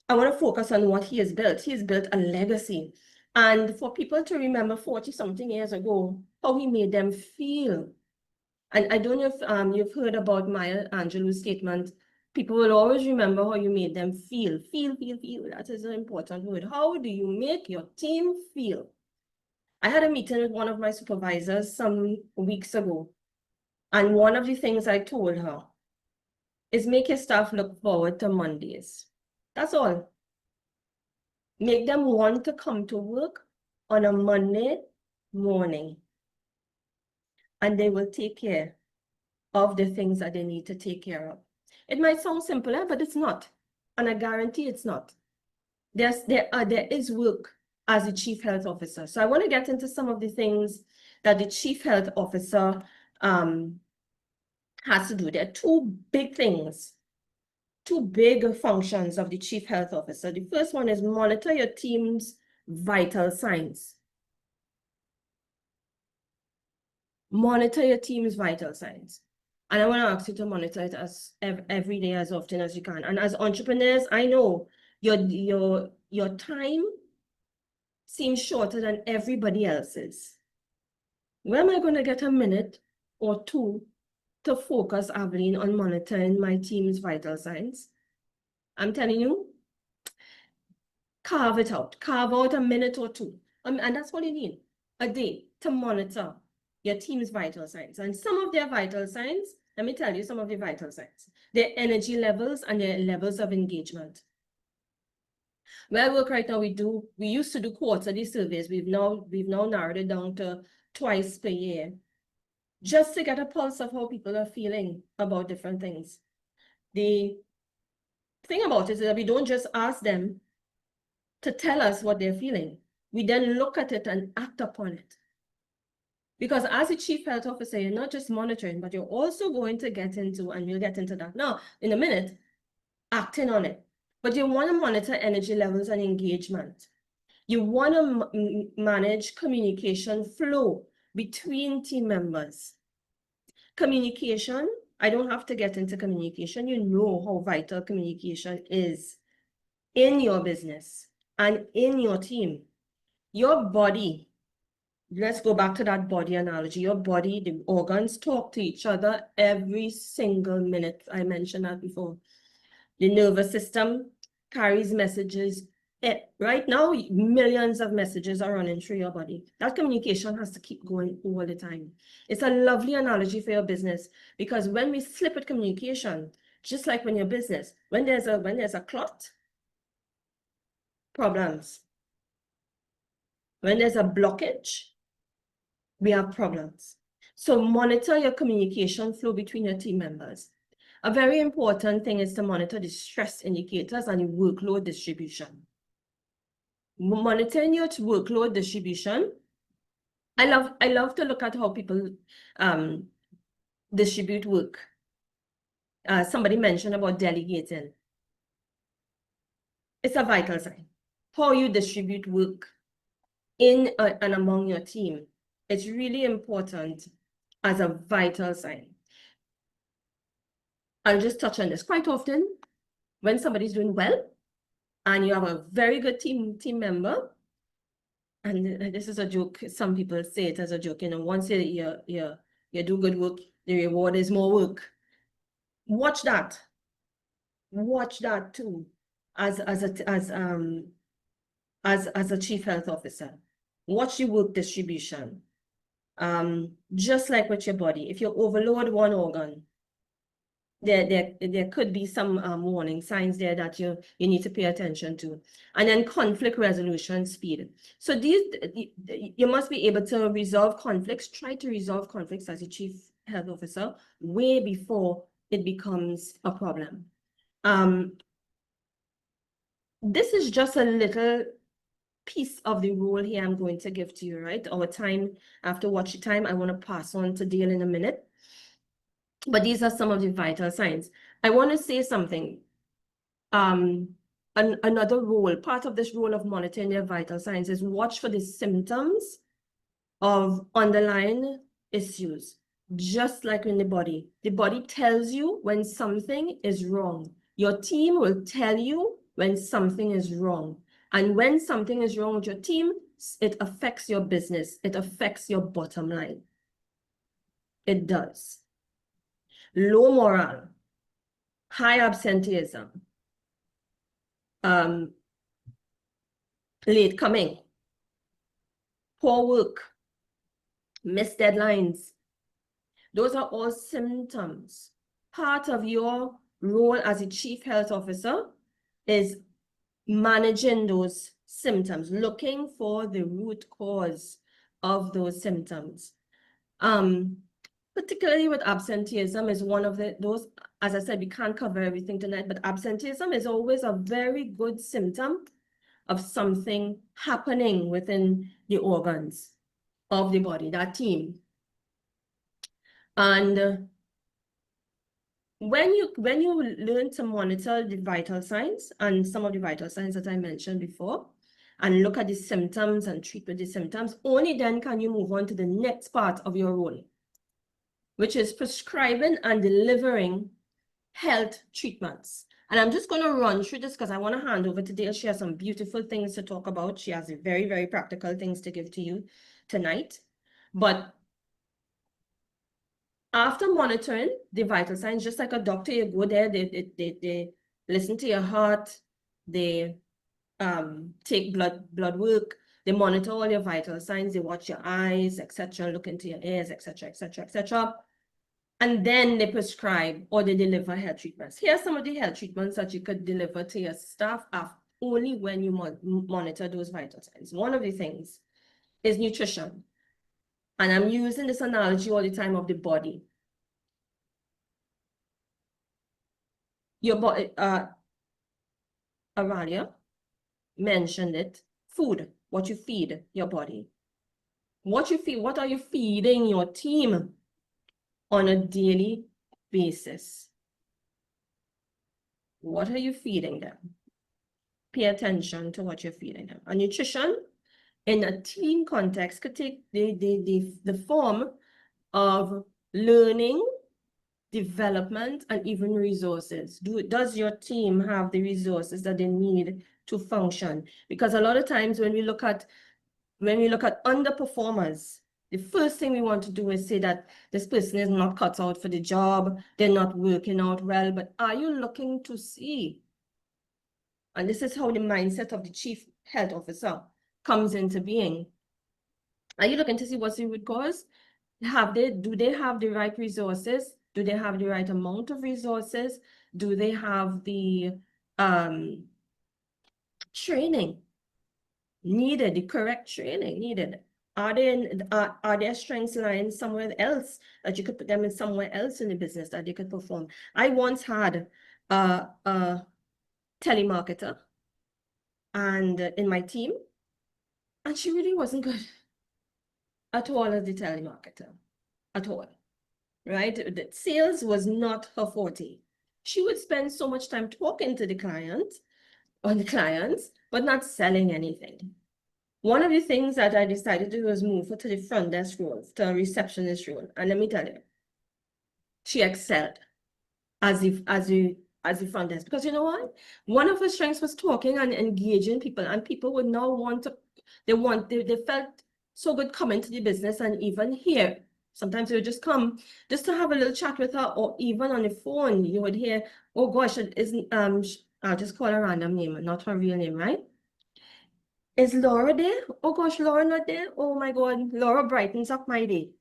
I want to focus on what he has built. He has built a legacy. And for people to remember 40-something years ago, how he made them feel. And I don't know if you've heard about Maya Angelou's statement. People will always remember how you made them feel. Feel. That is an important word. How do you make your team feel? I had a meeting with one of my supervisors some weeks ago. And one of the things I told her is make your staff look forward to Mondays. That's all. Make them want to come to work on a Monday morning. And they will take care of the things that they need to take care of. It might sound simpler, but it's not. And I guarantee it's not. There is work as the chief health officer. So I want to get into some of the things that the chief health officer has to do. There are two big things, two big functions of the chief health officer. The first one is monitor your team's vital signs. Monitor your team's vital signs. And I want to ask you to monitor it as every day, as often as you can. And as entrepreneurs, I know your time seems shorter than everybody else's. Where am I going to get a minute or two to focus, Avalene, on monitoring my team's vital signs? I'm telling you, carve it out. Carve out a minute or two. And that's all you need, a day to monitor your team's vital signs. And some of their vital signs, let me tell you some of the vital signs. Their energy levels and their levels of engagement. Where I work right now, we used to do quarterly surveys. We've now narrowed it down to twice per year, just to get a pulse of how people are feeling about different things. The thing about it is that we don't just ask them to tell us what they're feeling. We then look at it and act upon it. Because as a chief health officer, you're not just monitoring, but you're also going to get into, and we'll get into that now in a minute, acting on it. But you want to monitor energy levels and engagement. You want to manage communication flow between team members. Communication, I don't have to get into communication. You know how vital communication is in your business and in your team. Your body, let's go back to that body analogy. Your body, the organs talk to each other every single minute. I mentioned that before. The nervous system carries messages. Right now, millions of messages are running through your body. That communication has to keep going all the time. It's a lovely analogy for your business, because when we slip with communication, just like when your business, when there's a clot, problems. When there's a blockage, we have problems. So monitor your communication flow between your team members. A very important thing is to monitor the stress indicators and the workload distribution. Monitoring your workload distribution. I love to look at how people distribute work. Somebody mentioned about delegating. It's a vital sign. How you distribute work in and among your team. It's really important as a vital sign. I'll just touch on this. Quite often, when somebody's doing well and you have a very good team member, and this is a joke, some people say it as a joke, once you do good work, the reward is more work. Watch that too, as a chief health officer. Watch the work distribution. Just like with your body, if you overload one organ, there could be some warning signs there that you need to pay attention to. And then conflict resolution speed. So you must be able to resolve conflicts. Try to resolve conflicts as a chief health officer way before it becomes a problem. This is just a little piece of the role here I'm going to give to you, right? Our time, after watch the time, I want to pass on to Dale in a minute. But these are some of the vital signs. I want to say something. Another role, part of this role of monitoring their vital signs is watch for the symptoms of underlying issues. Just like in the body tells you when something is wrong. Your team will tell you when something is wrong. And when something is wrong with your team, it affects your business. It affects your bottom line. It does. Low morale, high absenteeism, late coming, poor work, missed deadlines. Those are all symptoms. Part of your role as a chief health officer is managing those symptoms, looking for the root cause of those symptoms. Particularly with absenteeism is one of those, as I said, we can't cover everything tonight, but absenteeism is always a very good symptom of something happening within the organs of the body, that team. And when you learn to monitor the vital signs and some of the vital signs that I mentioned before, and look at the symptoms and treat with the symptoms, only then can you move on to the next part of your role, which is prescribing and delivering health treatments. And I'm just going to run through this because I want to hand over to Dale. She has some beautiful things to talk about. She has very, very practical things to give to you tonight. But after monitoring the vital signs, just like a doctor, you go there, they listen to your heart, they take blood work, they monitor all your vital signs, they watch your eyes, etc., look into your ears, etc., etc., etc. And then they prescribe or they deliver health treatments. Here are some of the health treatments that you could deliver to your staff only when you monitor those vital signs. One of the things is nutrition. And I'm using this analogy all the time of the body. Your body, Aralia mentioned it, food, what you feed your body. What are you feeding your team on a daily basis? What are you feeding them? Pay attention to what you're feeding them. And nutrition in a team context could take the form of learning, development, and even resources. Does your team have the resources that they need to function? Because a lot of times when we look at underperformers, the first thing we want to do is say that this person is not cut out for the job, they're not working out well, but are you looking to see? And this is how the mindset of the chief health officer comes into being. Are you looking to see what's the root cause? Do they have the right resources? Do they have the right amount of resources? Do they have the training needed, the correct training needed? Are their strengths lying somewhere else that you could put them in somewhere else in the business that they could perform? I once had a telemarketer and in my team, and she really wasn't good at all as the telemarketer, at all, right? The sales was not her forte. She would spend so much time talking to the clients, but not selling anything. One of the things that I decided to do was move her to the front desk role, to a receptionist role. And let me tell you, she excelled as the front desk. Because you know what? One of her strengths was talking and engaging people, and people would now want to They felt so good coming to the business and even here. Sometimes they would just come just to have a little chat with her, or even on the phone, you would hear, oh gosh, it isn't, I'll just call her a random name, not her real name, right? Is Laura there? Oh gosh, Laura not there? Oh my God, Laura brightens up my day.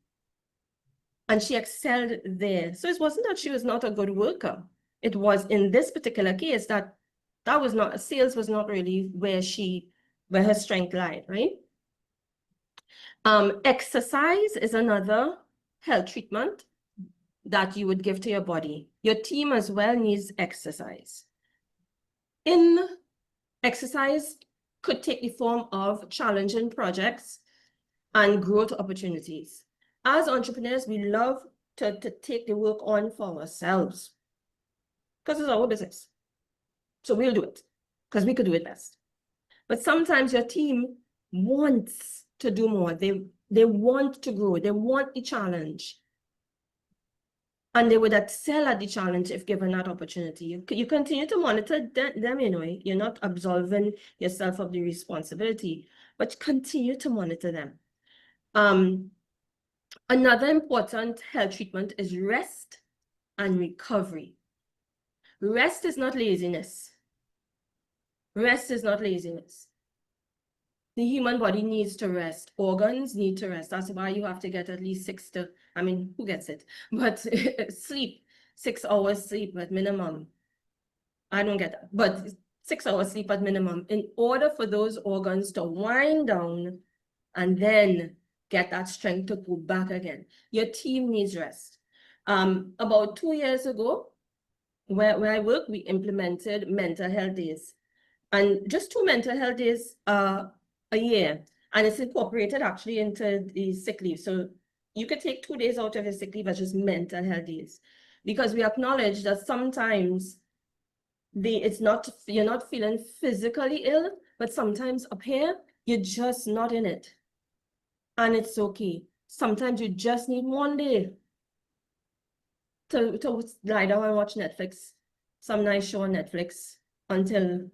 And she excelled there. So it wasn't that she was not a good worker. It was in this particular case that was not, sales was not really where her strength lied, right? Exercise is another health treatment that you would give to your body. Your team as well needs exercise. Exercise could take the form of challenging projects and growth opportunities. As entrepreneurs, we love to take the work on for ourselves because it's our business. So we'll do it because we could do it best. But sometimes your team wants to do more. They want to grow. They want the challenge. And they would excel at the challenge if given that opportunity. You continue to monitor them, you know, you're not absolving yourself of the responsibility, but continue to monitor them. Another important health treatment is rest and recovery. Rest is not laziness. Rest is not laziness. The human body needs to rest. Organs need to rest. That's why you have to get at least who gets it? But sleep, 6 hours sleep at minimum. I don't get that, but 6 hours sleep at minimum in order for those organs to wind down and then get that strength to go back again. Your team needs rest. About 2 years ago, where I work, we implemented mental health days. And just 2 mental health days a year. And it's incorporated actually into the sick leave. So you could take 2 days out of your sick leave as just mental health days. Because we acknowledge that sometimes you're not feeling physically ill, but sometimes up here, you're just not in it. And it's okay. Sometimes you just need 1 day to lie down and watch Netflix, some nice show on Netflix until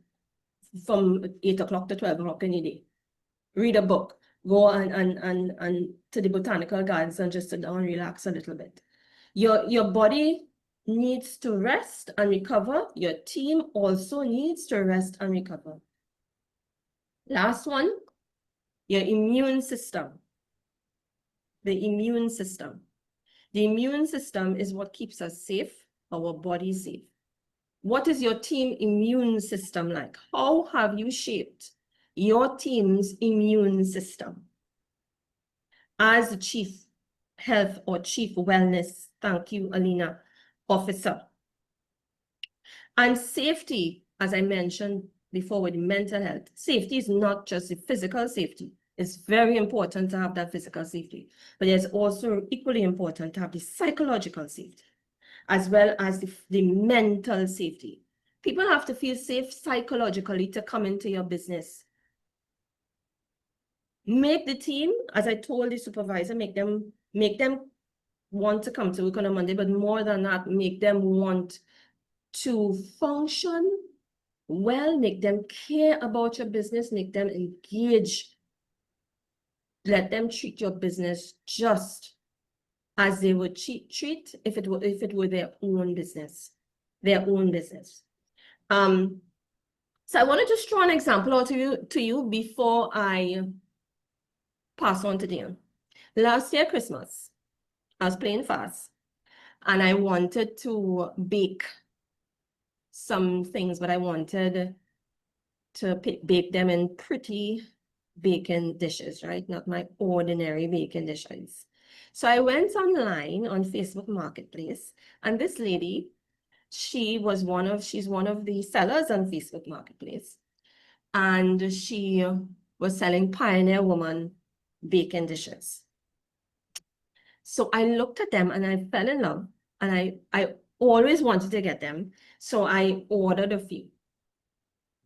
from 8 o'clock to 12 o'clock in the day. Read a book, go and to the botanical gardens and just sit down and relax a little bit. Your body needs to rest and recover. Your team also needs to rest and recover. Last one, your immune system. The immune system. The immune system is what keeps us safe, our body safe. What is your team immune system like? How have you shaped your team's immune system? As the Chief Health or Chief Wellness, thank you, Alina, Officer. And safety, as I mentioned before with mental health, safety is not just the physical safety. It's very important to have that physical safety, but it's also equally important to have the psychological safety, as well as the mental safety. People have to feel safe psychologically to come into your business. Make the team, as I told the supervisor, make them want to come to work on a Monday, but more than that, make them want to function well, make them care about your business, make them engage. Let them treat your business just as they would treat if it were their own business, So I want to just draw an example out to you before I pass on to Dion. Last year, Christmas, I was playing fast and I wanted to bake some things, but I wanted to bake them in pretty baking dishes, right? Not my ordinary baking dishes. So I went online on Facebook Marketplace, and this lady, she's one of the sellers on Facebook Marketplace, and she was selling Pioneer Woman baking dishes. So I looked at them and I fell in love, and I always wanted to get them, so I ordered a few.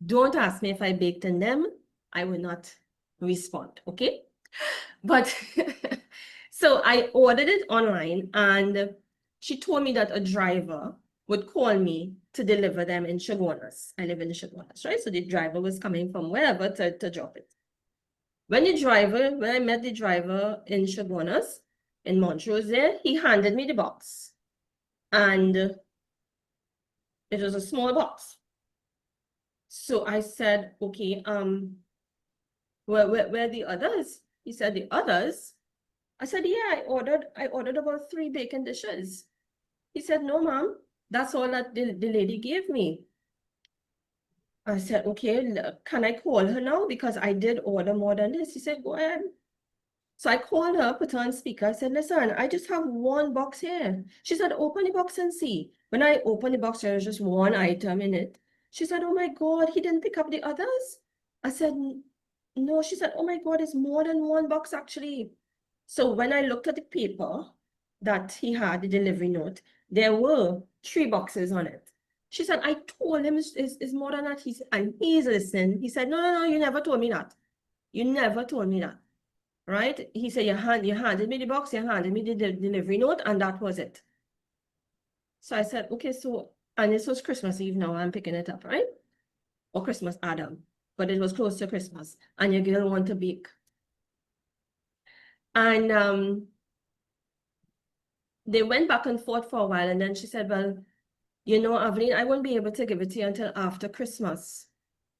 Don't ask me if I baked in them. I will not respond, okay? But so I ordered it online, and she told me that a driver would call me to deliver them in Chaguanas. I live in Chaguanas, right? So the driver was coming from wherever to drop it. When I met the driver in Chabonas, in Montrose there, he handed me the box. And it was a small box. So I said, okay, where the others? He said, the others? I said, yeah, I ordered about 3 bacon dishes. He said, no, ma'am, that's all that the lady gave me. I said, okay, can I call her now? Because I did order more than this. He said, go ahead. So I called her, put her on speaker. I said, listen, I just have 1 box here. She said, open the box and see. When I opened the box, there was just 1 item in it. She said, oh my God, he didn't pick up the others? I said, no. She said, oh my God, it's more than 1 box actually. So when I looked at the paper that he had, the delivery note, there were 3 boxes on it. She said, I told him it's more than that. And he's listening. He said, no, you never told me that. You never told me that. Right? He said, you handed me the box, you handed me the delivery note, and that was it. So I said, okay, and this was Christmas Eve now, I'm picking it up, right? Or Christmas Adam, but it was close to Christmas, and your girl want to bake. And they went back and forth for a while, and then she said, well, you know, Avalene, I won't be able to give it to you until after Christmas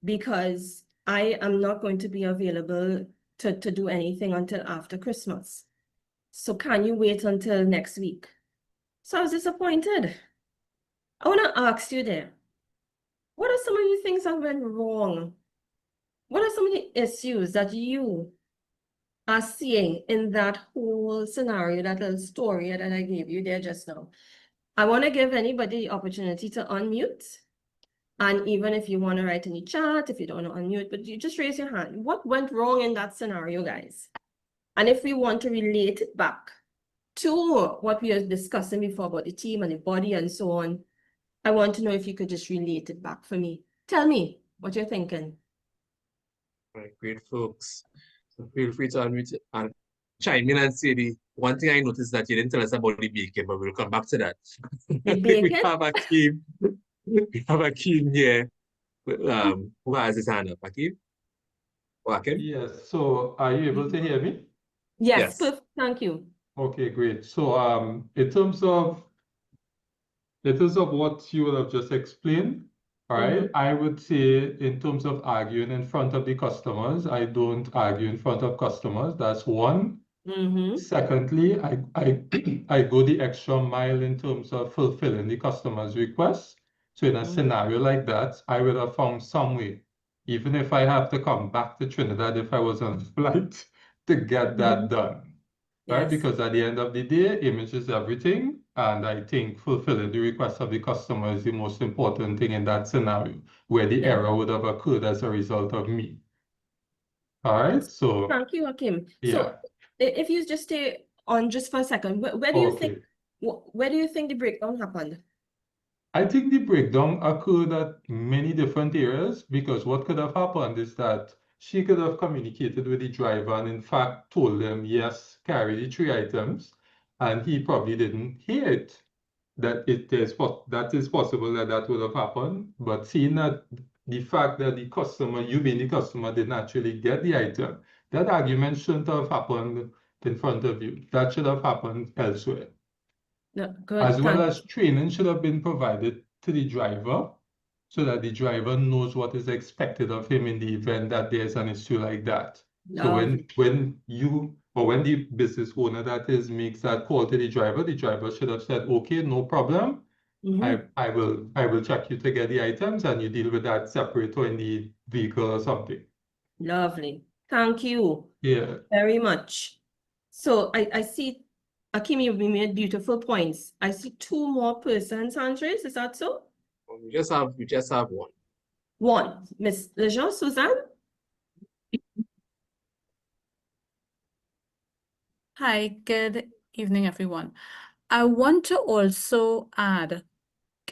because I am not going to be available to do anything until after Christmas. So can you wait until next week? So I was disappointed. I want to ask you there, what are some of the things that went wrong? What are some of the issues that you are seeing in that whole scenario, that little story that I gave you there just now? I want to give anybody the opportunity to unmute. And even if you want to write in the chat, if you don't want to unmute, but you just raise your hand. What went wrong in that scenario, guys? And if we want to relate it back to what we were discussing before about the team and the body and so on, I want to know if you could just relate it back for me. Tell me what you're thinking. Right, great, folks. So feel free to unmute and chime in and say the one thing I noticed that you didn't tell us about the bacon, but we'll come back to that. The We bacon? have Akeem. We have Akeem here. Who has his hand up? Akeem? Or Akeem? Yes, so are you able to hear me? Yes, Yes. perfect. Thank you. Okay, great. So in terms of what you would have just explained, all right, I would say in terms of arguing in front of the customers, I don't argue in front of customers. That's one. Secondly, I go the extra mile in terms of fulfilling the customer's request. So in a scenario like that, I would have found some way, even if I have to come back to Trinidad if I was on a flight, to get that done. Right? Yes. Because at the end of the day, image is everything. And I think fulfilling the request of the customer is the most important thing in that scenario, where the error would have occurred as a result of me. All right, so Thank you, Akeem. yeah. So if you just stay on just for a second, where do you think the breakdown happened? I think the breakdown occurred at many different areas because what could have happened is that she could have communicated with the driver and in fact told them, yes, carry the 3 items, and he probably didn't hear it. That is possible that would have happened, but seeing that the fact that the customer, you being the customer, didn't actually get the item, that argument shouldn't have happened in front of you. That should have happened elsewhere. No, good. As well as training should have been provided to the driver so that the driver knows what is expected of him in the event that there's an issue like that. So when the business owner that is makes that call to the driver should have said, okay, no problem. I will check you to get the items and you deal with that separate or in the vehicle or something. Lovely. Thank you. Yeah. Very much. So I see, Akeem, you made beautiful points. I see 2 more persons, Andres. Is that so? We just have one. One. Miss Lejean, Suzanne? Hi, good evening, everyone. I want to also add,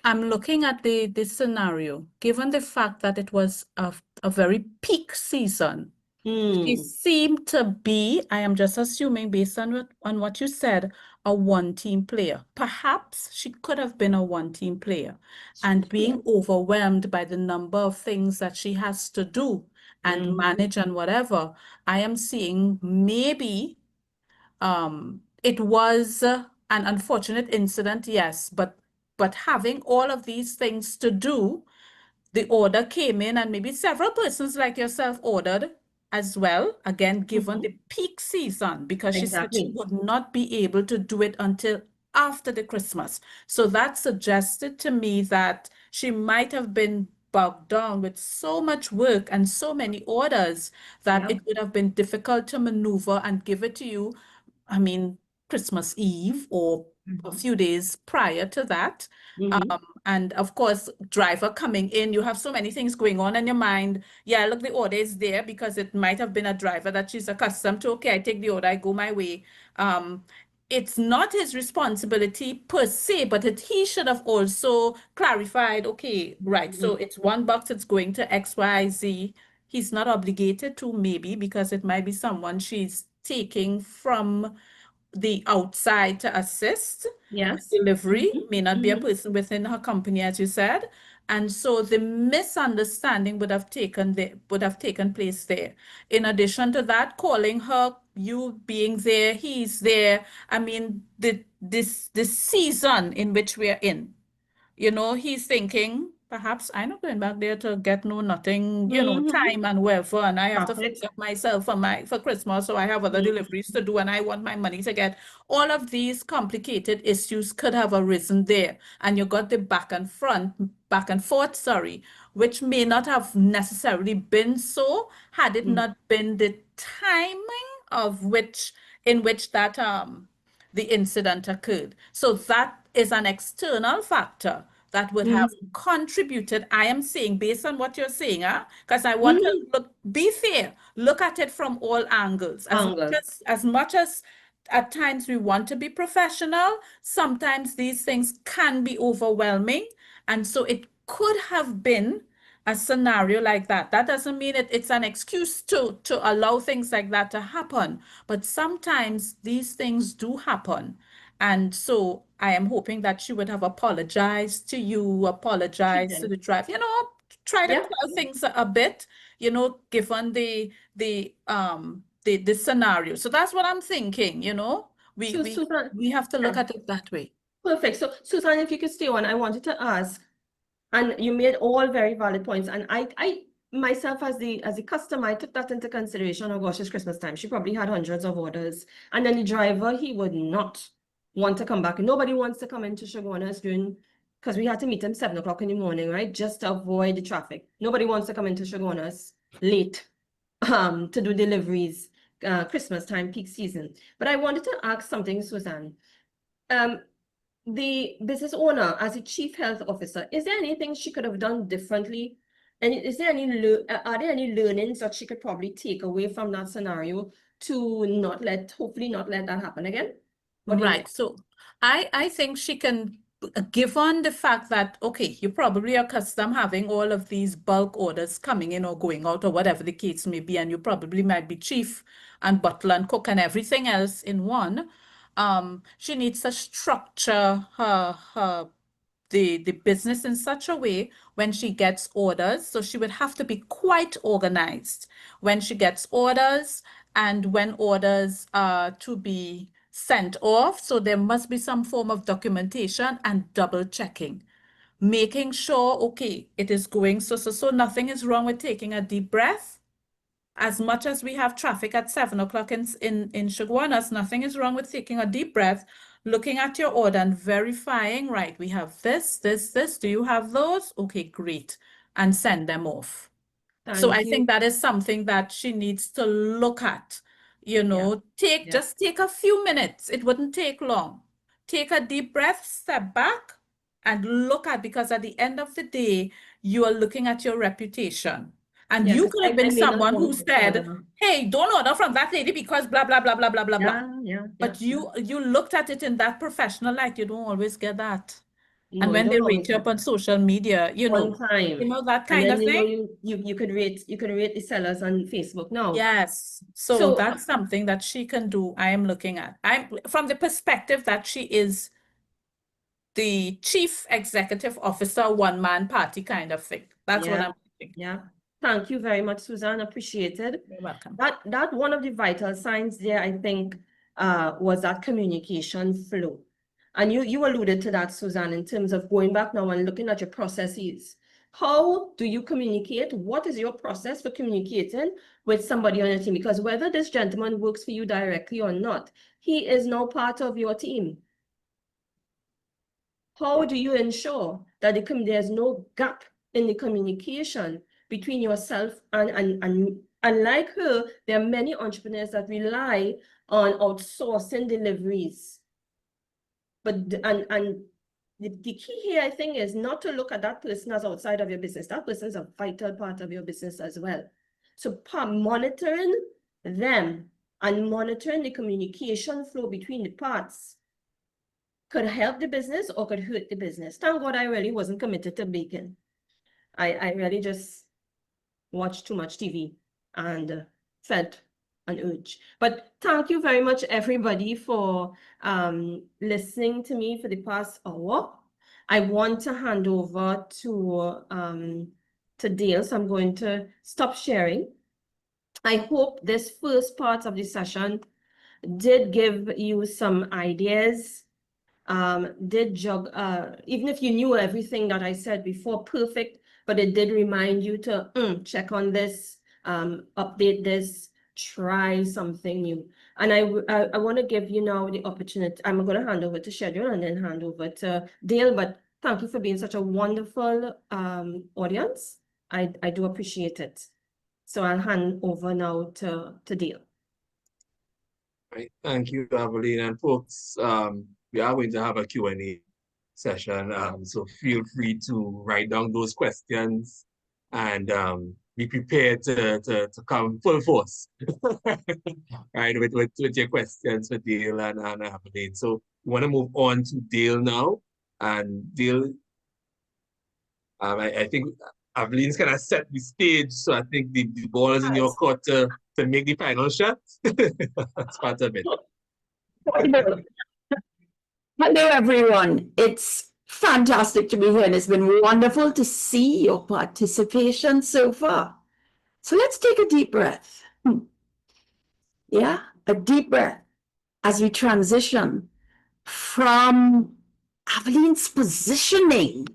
I'm looking at the scenario, given the fact that it was a very peak season. She seemed to be, I am just assuming based on what you said, a one-team player. Perhaps she could have been a one-team player and being overwhelmed by the number of things that she has to do and manage and whatever. I am seeing maybe it was an unfortunate incident, yes, but having all of these things to do, the order came in and maybe several persons like yourself ordered as well, again, given the peak season, because she said she Exactly. would not be able to do it until after the Christmas. So that suggested to me that she might have been bogged down with so much work and so many orders that Yeah. it would have been difficult to maneuver and give it to you, I mean, Christmas Eve or a few days prior to that. And of course, driver coming in, you have so many things going on in your mind. Yeah, look, the order is there because it might have been a driver that she's accustomed to. Okay, I take the order, I go my way. It's not his responsibility per se, but he should have also clarified, okay, right, so it's one box, it's going to X, Y, Z. He's not obligated to, maybe, because it might be someone she's taking from the outside to assist with Yes. delivery, may not be a person within her company, as you said. And so the misunderstanding would have taken place there. In addition to that, calling her, you being there, he's there. I mean, this season in which we are in, you know, he's thinking, perhaps I'm not going back there to get no nothing, you know, time and whatever, and I have to Profit. fix up myself for Christmas, so I have other deliveries to do, and I want my money to get. All of these complicated issues could have arisen there, and you got the back and forth, sorry, which may not have necessarily been so had it not been the timing in which that the incident occurred. So that is an external factor that would have contributed, I am saying, based on what you're saying, because I want to be fair, look at it from all angles. As much as at times we want to be professional, sometimes these things can be overwhelming. And so it could have been a scenario like that. That doesn't mean it's an excuse to allow things like that to happen. But sometimes these things do happen. And so I am hoping that she would have apologized to you, apologized to the driver, you know, try to clear things a bit, you know, given the scenario. So that's what I'm thinking, you know. So, Susan, We have to look at it that way. perfect. So, Susan, if you could stay on, I wanted to ask, and you made all very valid points, and I myself as the customer, I took that into consideration. Oh gosh, it's Christmas time. She probably had hundreds of orders, and then the driver, he would not want to come back. Nobody wants to come into Shogunas during, because we had to meet him 7 o'clock in the morning, right? Just to avoid the traffic. Nobody wants to come into Shogunas late to do deliveries, Christmas time, peak season. But I wanted to ask something, Suzanne. The business owner, as a chief health officer, is there anything she could have done differently? And is there are there any learnings that she could probably take away from that scenario to hopefully not let that happen again? Right. So I think she can, given the fact that, okay, you probably are accustomed having all of these bulk orders coming in or going out or whatever the case may be, and you probably might be chief and butler and cook and everything else in one. She needs to structure the business in such a way when she gets orders. So she would have to be quite organized when she gets orders and when orders are to be sent off. So there must be some form of documentation and double checking, making sure, okay, it is going so nothing is wrong with taking a deep breath. As much as we have traffic at 7 o'clock in Shoguanas, nothing is wrong with taking a deep breath, looking at your order and verifying, right, we have this, do you have those? Okay, great, and send them off. So I think that is something that she needs to look at, you know, just take a few minutes. It wouldn't take long. Take a deep breath, step back and look at, because at the end of the day, you are looking at your reputation. And you could have been someone who said, hey, don't order from that lady because blah, blah, blah, blah, blah, blah, blah. But you looked at it in that professional light. You don't always get that. No, and when you they don't rate always you get up on that. social media, you know that kind of thing. You could rate the sellers on Facebook now. Yes. So that's something that she can do. I am looking at. I'm from the perspective that she is the chief executive officer, one-man party kind of thing. That's what I'm thinking. Yeah. Thank you very much, Suzanne. Appreciated. You're welcome. That one of the vital signs there, I think, was that communication flow. And you alluded to that, Suzanne, in terms of going back now and looking at your processes. How do you communicate? What is your process for communicating with somebody on your team? Because whether this gentleman works for you directly or not, he is now part of your team. How do you ensure that there's no gap in the communication between yourself and like her, there are many entrepreneurs that rely on outsourcing deliveries. But the key here, I think, is not to look at that person as outside of your business. That person is a vital part of your business as well. So monitoring them and monitoring the communication flow between the parts could help the business or could hurt the business. Thank God I really wasn't committed to baking. I really just watched too much TV and felt an urge. But thank you very much, everybody, for listening to me for the past hour. I want to hand over to Dale, so I'm going to stop sharing. I hope this first part of the session did give you some ideas, even if you knew everything that I said before, perfect, but it did remind you to check on this, update this, try something new. And I want to give you now the opportunity. I'm going to hand over to Schedule and then hand over to Dale, but thank you for being such a wonderful audience. I do appreciate it. So I'll hand over now to Dale. Right. Thank you, Avalene. And folks, we are going to have a Q&A session, so feel free to write down those questions and be prepared to come full force, right, with your questions for Dale and Avalene. So we want to move on to Dale now. And Dale, I think Avalene's kind of set the stage, so I think the ball is in your court to make the final shot. That's part of it. Hello, everyone. It's fantastic to be here, and it's been wonderful to see your participation so far. So let's take a deep breath. Yeah, a deep breath as we transition from Avalene's positioning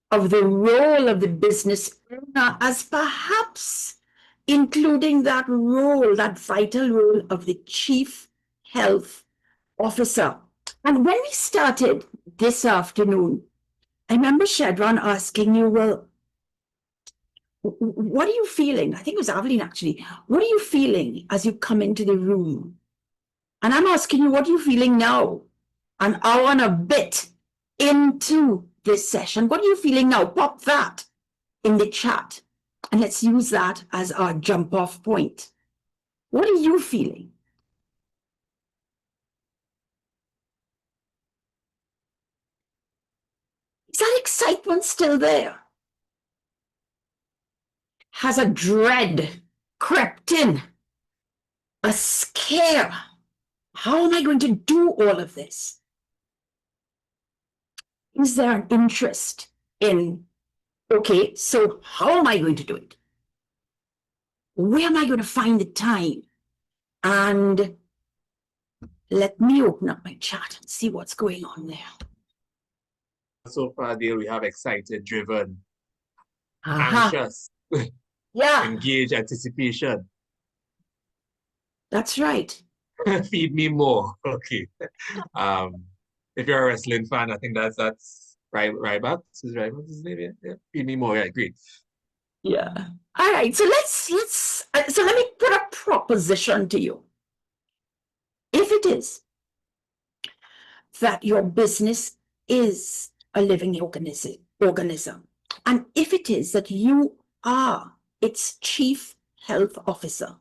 of the role of the business owner as perhaps including that role, that vital role of the Chief Health Officer. And when we started this afternoon, I remember Shedron asking you, well, what are you feeling? I think it was Avalene actually. What are you feeling as you come into the room? And I'm asking you, what are you feeling now? An hour and a bit into this session. What are you feeling now? Pop that in the chat. And let's use that as our jump off point. What are you feeling? Is that excitement still there? Has a dread crept in? A scare? How am I going to do all of this? Is there an interest in, okay, so how am I going to do it? Where am I going to find the time? And let me open up my chat and see what's going on there. So far, Dale, we have excited, driven, Anxious. Yeah. Engaged, anticipation. That's right. Feed me more. Okay. If you're a wrestling fan, I think that's Ryback. Is Ryback his name? Yeah. Feed me more. Yeah, great. Yeah. All right. So so let me put a proposition to you. If it is that your business is a living organism, and if it is that you are its Chief Health Officer,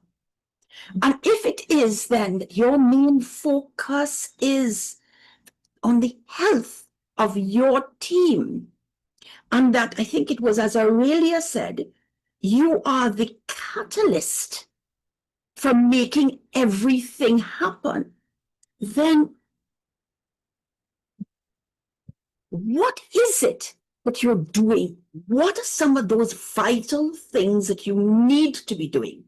and if it is then that your main focus is on the health of your team, and that I think it was, as Aurelia said, you are the catalyst for making everything happen, then what is it what you're doing. What are some of those vital things that you need to be doing?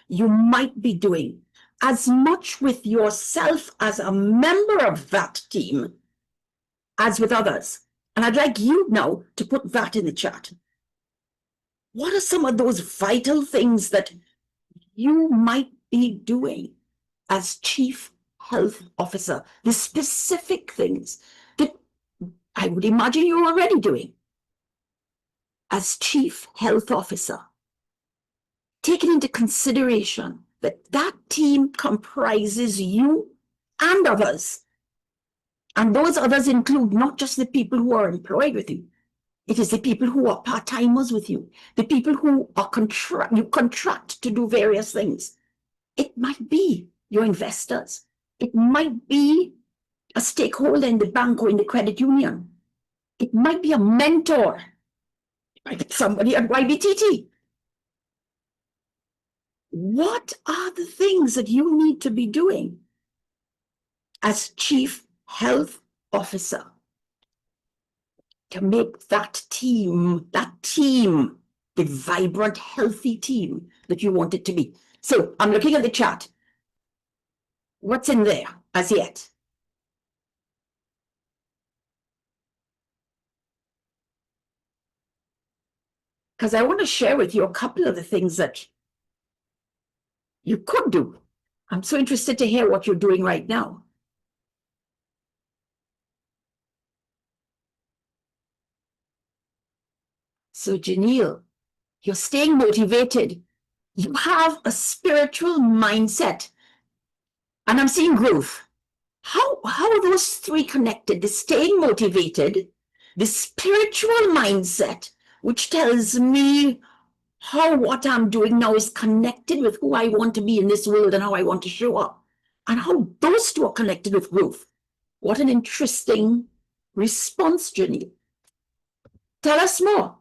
You might be doing as much with yourself as a member of that team as with others. And I'd like you now to put that in the chat. What are some of those vital things that you might be doing as Chief Health Officer? The specific things that I would imagine you're already doing as Chief Health Officer. Taking into consideration that that team comprises you and others. And those others include not just the people who are employed with you. It is the people who are part-timers with you, the people who are you contract to do various things. It might be your investors. It might be a stakeholder in the bank or in the credit union. It might be a mentor. It might be somebody at YBTT. What are the things that you need to be doing as Chief Health Officer to make that team, the vibrant, healthy team that you want it to be? So I'm looking at the chat. What's in there as yet? Because I want to share with you a couple of the things that you could do. I'm so interested to hear what you're doing right now. So Janelle, you're staying motivated. You have a spiritual mindset. And I'm seeing growth. How are those three connected? The staying motivated, the spiritual mindset, which tells me how what I'm doing now is connected with who I want to be in this world and how I want to show up, and how those two are connected with growth. What an interesting response, Janelle. Tell us more.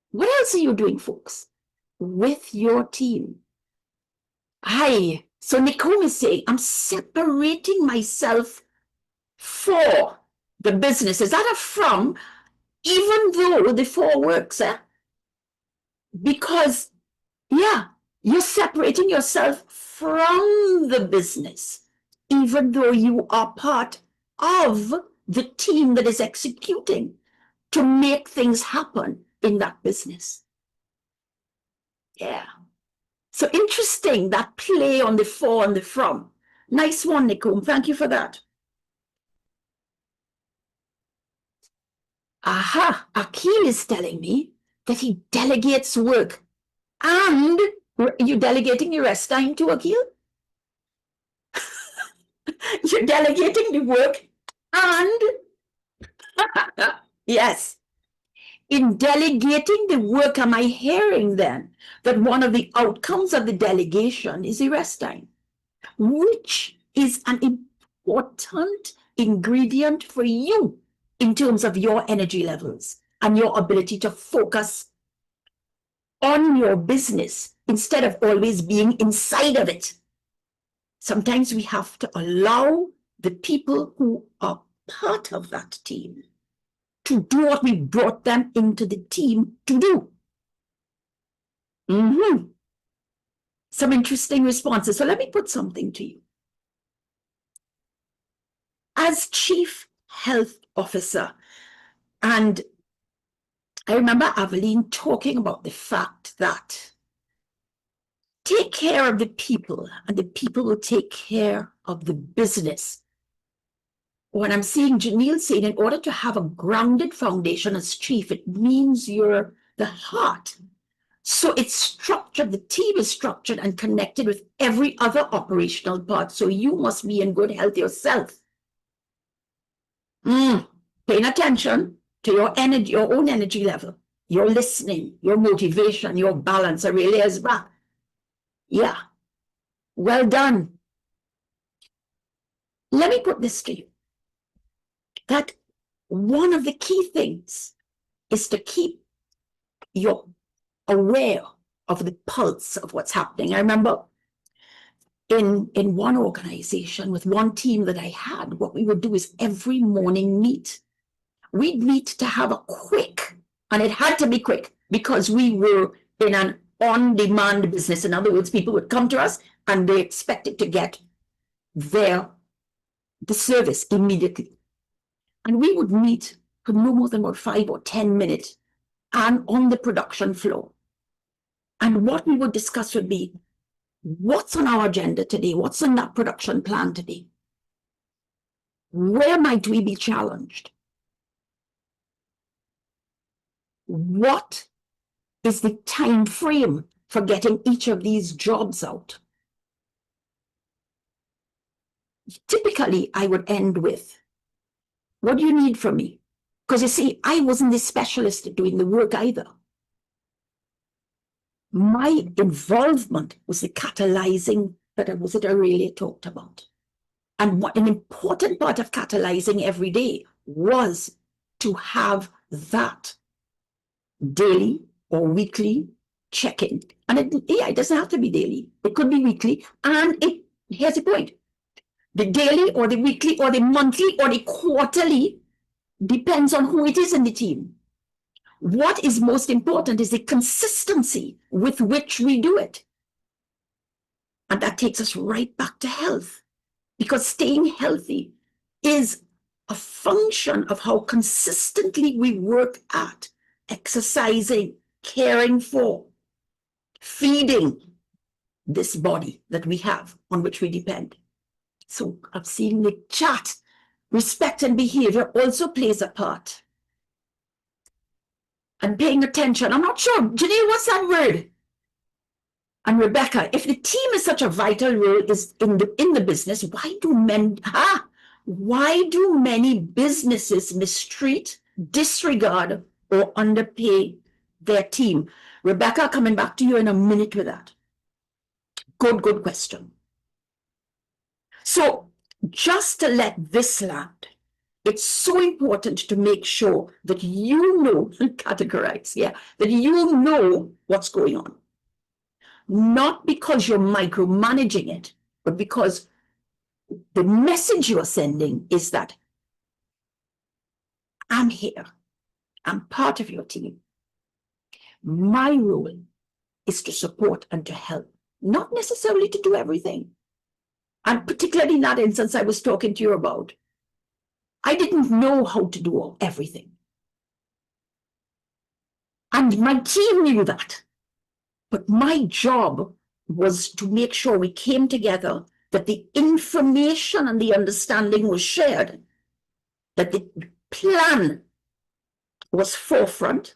What else are you doing, folks, with your team? So Nicole is saying, I'm separating myself for the business. Is that a from? Even though the for works, because, yeah, you're separating yourself from the business, even though you are part of the team that is executing to make things happen in that business. Yeah. So interesting, that play on the for and the from. Nice one, Nicole. Thank you for that. Aha, Akil is telling me that he delegates work. And you're delegating your rest time to Akil? You're delegating the work and yes. In delegating the work, am I hearing then that one of the outcomes of the delegation is the rest time, which is an important ingredient for you in terms of your energy levels and your ability to focus on your business instead of always being inside of it. Sometimes we have to allow the people who are part of that team to do what we brought them into the team to do. Some interesting responses. So let me put something to you. As Chief Health Officer, and I remember Avalene talking about the fact that take care of the people and the people will take care of the business. When I'm seeing Janelle saying, in order to have a grounded foundation as chief, it means you're the heart. So it's structured, the team is structured and connected with every other operational part. So you must be in good health yourself. Paying attention to your energy, your own energy level, your listening, your motivation, your balance. I really is back. Yeah. Well done. Let me put this to you. That one of the key things is to keep you aware of the pulse of what's happening. I remember in one organization with one team that I had, what we would do is every morning meet we'd meet to have a quick, and it had to be quick because we were in an on-demand business. In other words, people would come to us and they expected to get the service immediately. And we would meet for no more than about 5 or 10 minutes and on the production floor. And what we would discuss would be, what's on our agenda today? What's on that production plan today? Where might we be challenged? What is the time frame for getting each of these jobs out? Typically, I would end with, what do you need from me? Because you see, I wasn't the specialist at doing the work either. My involvement was the catalyzing that I really talked about. And what an important part of catalyzing every day was to have that daily or weekly check-in. And it doesn't have to be daily. It could be weekly. And here's the point. The daily or the weekly or the monthly or the quarterly depends on who it is in the team. What is most important is the consistency with which we do it. And that takes us right back to health, because staying healthy is a function of how consistently we work at exercising, caring for, feeding this body that we have on which we depend. So I've seen the chat. Respect and behavior also plays a part. And paying attention. I'm not sure, Janine, what's that word? And Rebecca, if the team is such a vital role is in the business, why do many businesses mistreat, disregard, or underpay their team? Rebecca, coming back to you in a minute with that. Good question. So just to let this land, it's so important to make sure that you know, categorize, that you know what's going on. Not because you're micromanaging it, but because the message you're sending is that I'm here, I'm part of your team. My role is to support and to help, not necessarily to do everything. And particularly in that instance I was talking to you about, I didn't know how to do everything. And my team knew that. But my job was to make sure we came together, that the information and the understanding was shared, that the plan was forefront,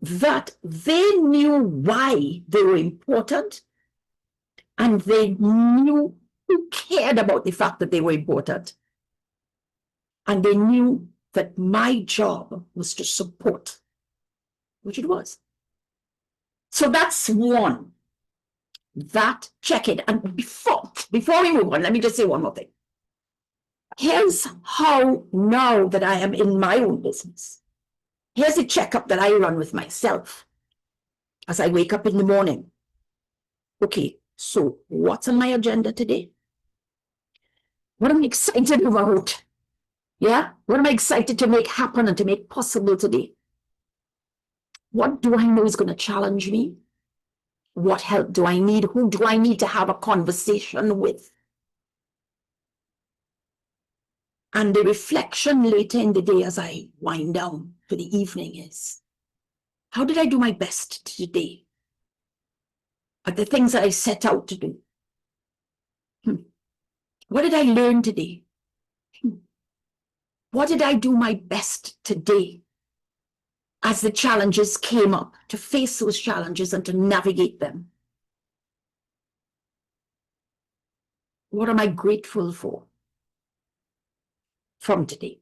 that they knew why they were important, and they knew who cared about the fact that they were important. And they knew that my job was to support, which it was. So that's one. That check-in. And before we move on, let me just say one more thing. Here's how, now that I am in my own business, here's a checkup that I run with myself as I wake up in the morning. Okay, so what's on my agenda today? What am I excited about? Yeah, what am I excited to make happen and to make possible today? What do I know is going to challenge me? What help do I need? Who do I need to have a conversation with? And the reflection later in the day as I wind down to the evening is, how did I do my best today? At the things that I set out to do? What did I learn today? What did I do my best today as the challenges came up, to face those challenges and to navigate them? What am I grateful for from today?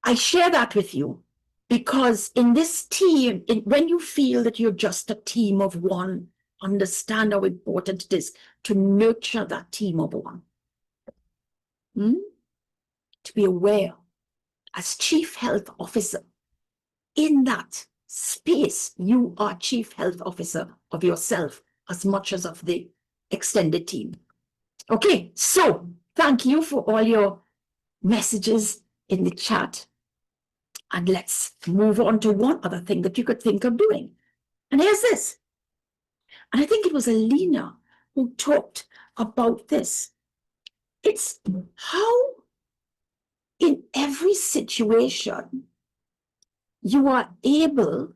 I share that with you because in this team, when you feel that you're just a team of one, understand how important it is to nurture that team of one. To be aware, as Chief Health Officer, in that space, you are Chief Health Officer of yourself as much as of the extended team. Okay, so thank you for all your messages. in the chat. And let's move on to one other thing that you could think of doing. And here's this. And I think it was Alina who talked about this. It's how in every situation you are able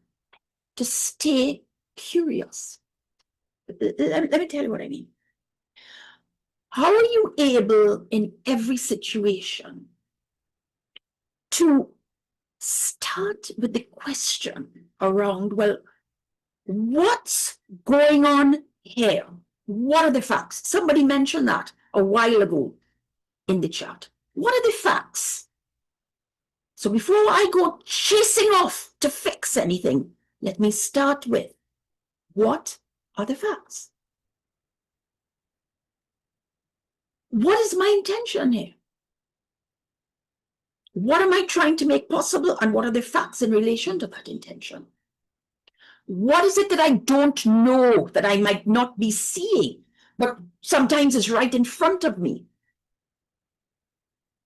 to stay curious. Let me tell you what I mean. How are you able in every situation to start with the question around, well, what's going on here? What are the facts? Somebody mentioned that a while ago in the chat. What are the facts? So before I go chasing off to fix anything, let me start with, what are the facts? What is my intention here? What am I trying to make possible, and what are the facts in relation to that intention? What is it that I don't know, that I might not be seeing, but sometimes is right in front of me?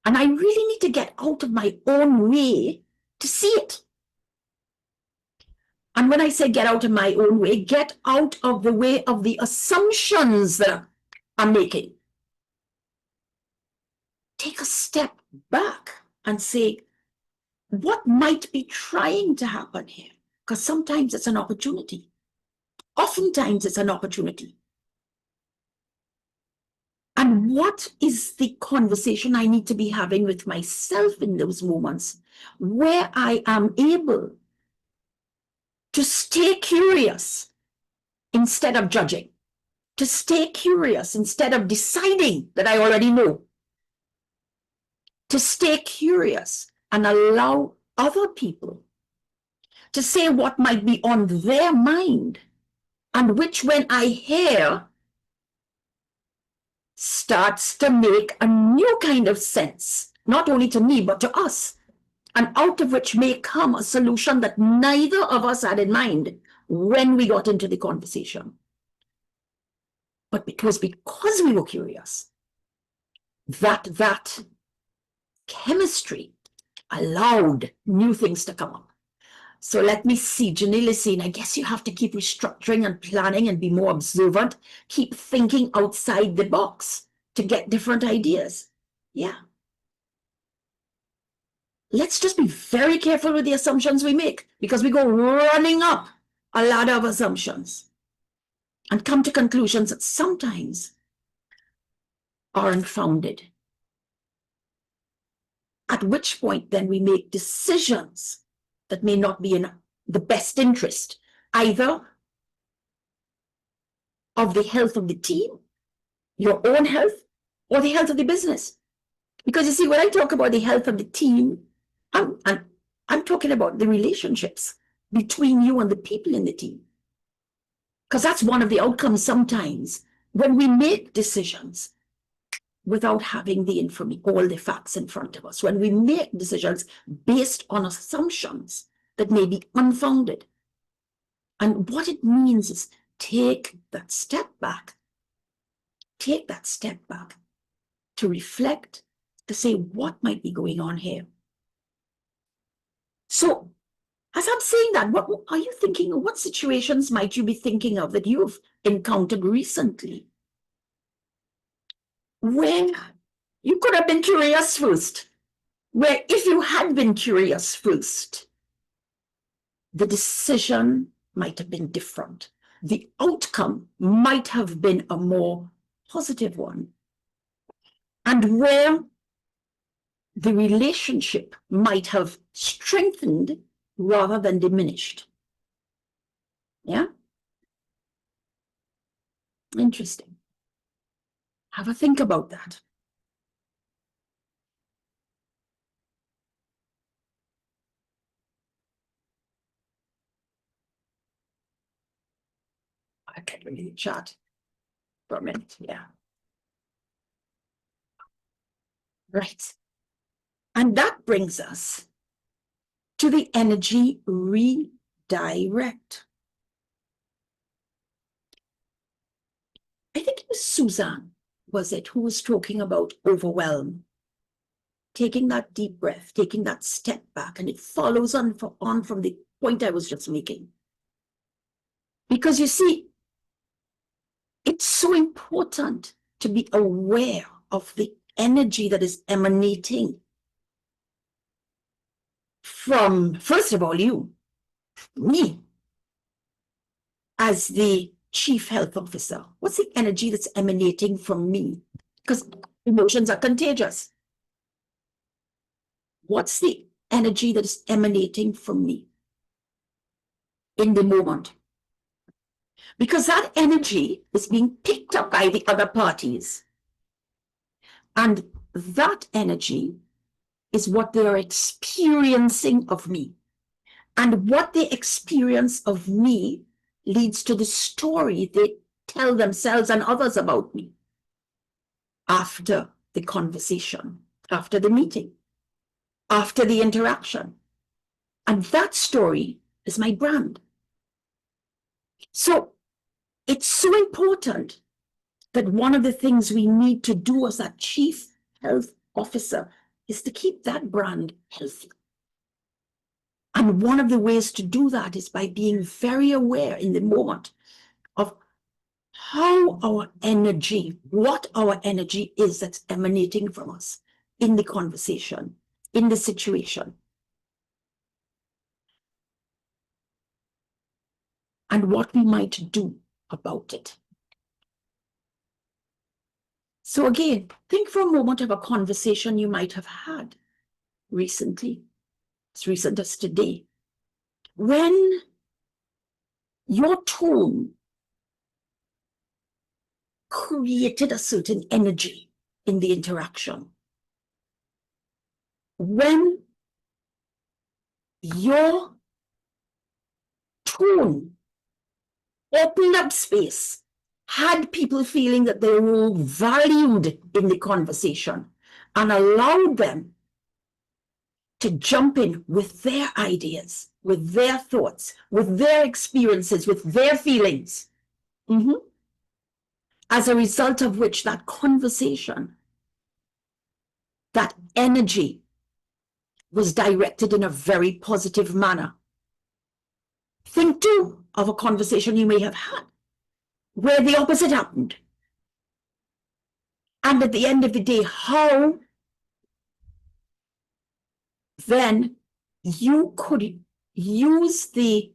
And I really need to get out of my own way to see it. And when I say get out of my own way, get out of the way of the assumptions that I'm making. Take a step back and say, what might be trying to happen here? Because sometimes it's an opportunity. Oftentimes it's an opportunity. And what is the conversation I need to be having with myself in those moments where I am able to stay curious instead of judging, to stay curious instead of deciding that I already know, to stay curious and allow other people to say what might be on their mind, and which, when I hear, starts to make a new kind of sense, not only to me, but to us, and out of which may come a solution that neither of us had in mind when we got into the conversation. But because we were curious, that chemistry allowed new things to come up. So let me see, Janelle is saying, I guess you have to keep restructuring and planning and be more observant, keep thinking outside the box to get different ideas. Yeah. Let's just be very careful with the assumptions we make, because we go running up a ladder of assumptions and come to conclusions that sometimes aren't founded. At which point then we make decisions that may not be in the best interest, either of the health of the team, your own health, or the health of the business. Because you see, when I talk about the health of the team, I'm talking about the relationships between you and the people in the team. Because that's one of the outcomes sometimes when we make decisions without having the information, all the facts in front of us, when we make decisions based on assumptions that may be unfounded. And what it means is take that step back to reflect, to say what might be going on here. So as I'm saying that, what are you thinking of? What situations might you be thinking of that you've encountered recently where you could have been curious first, where if you had been curious first, the decision might have been different. The outcome might have been a more positive one. And where the relationship might have strengthened rather than diminished. Yeah? Interesting. Have a think about that. I can't really chat for a minute. Yeah. Right. And that brings us to the energy redirect. I think it was Suzanne, was it, who was talking about overwhelm. taking that deep breath, taking that step back, and it follows on from the point I was just making. Because you see, it's so important to be aware of the energy that is emanating from, first of all, you, me, as the Chief Health Officer. What's the energy that's emanating from me? Because emotions are contagious. What's the energy that is emanating from me in the moment? Because that energy is being picked up by the other parties. And that energy is what they are experiencing of me. And what they experience of me leads to the story they tell themselves and others about me after the conversation, after the meeting, after the interaction. And that story is my brand. So it's so important that one of the things we need to do as that Chief Health Officer is to keep that brand healthy. And one of the ways to do that is by being very aware in the moment of how our energy, what our energy is that's emanating from us in the conversation, in the situation. And what we might do about it. So again, think for a moment of a conversation you might have had recently, as recent as today, when your tone created a certain energy in the interaction. When your tone opened up space, had people feeling that they were valued in the conversation, and allowed them to jump in with their ideas, with their thoughts, with their experiences, with their feelings. As a result of which that conversation, that energy was directed in a very positive manner. Think too of a conversation you may have had where the opposite happened. And at the end of the day, how then you could use the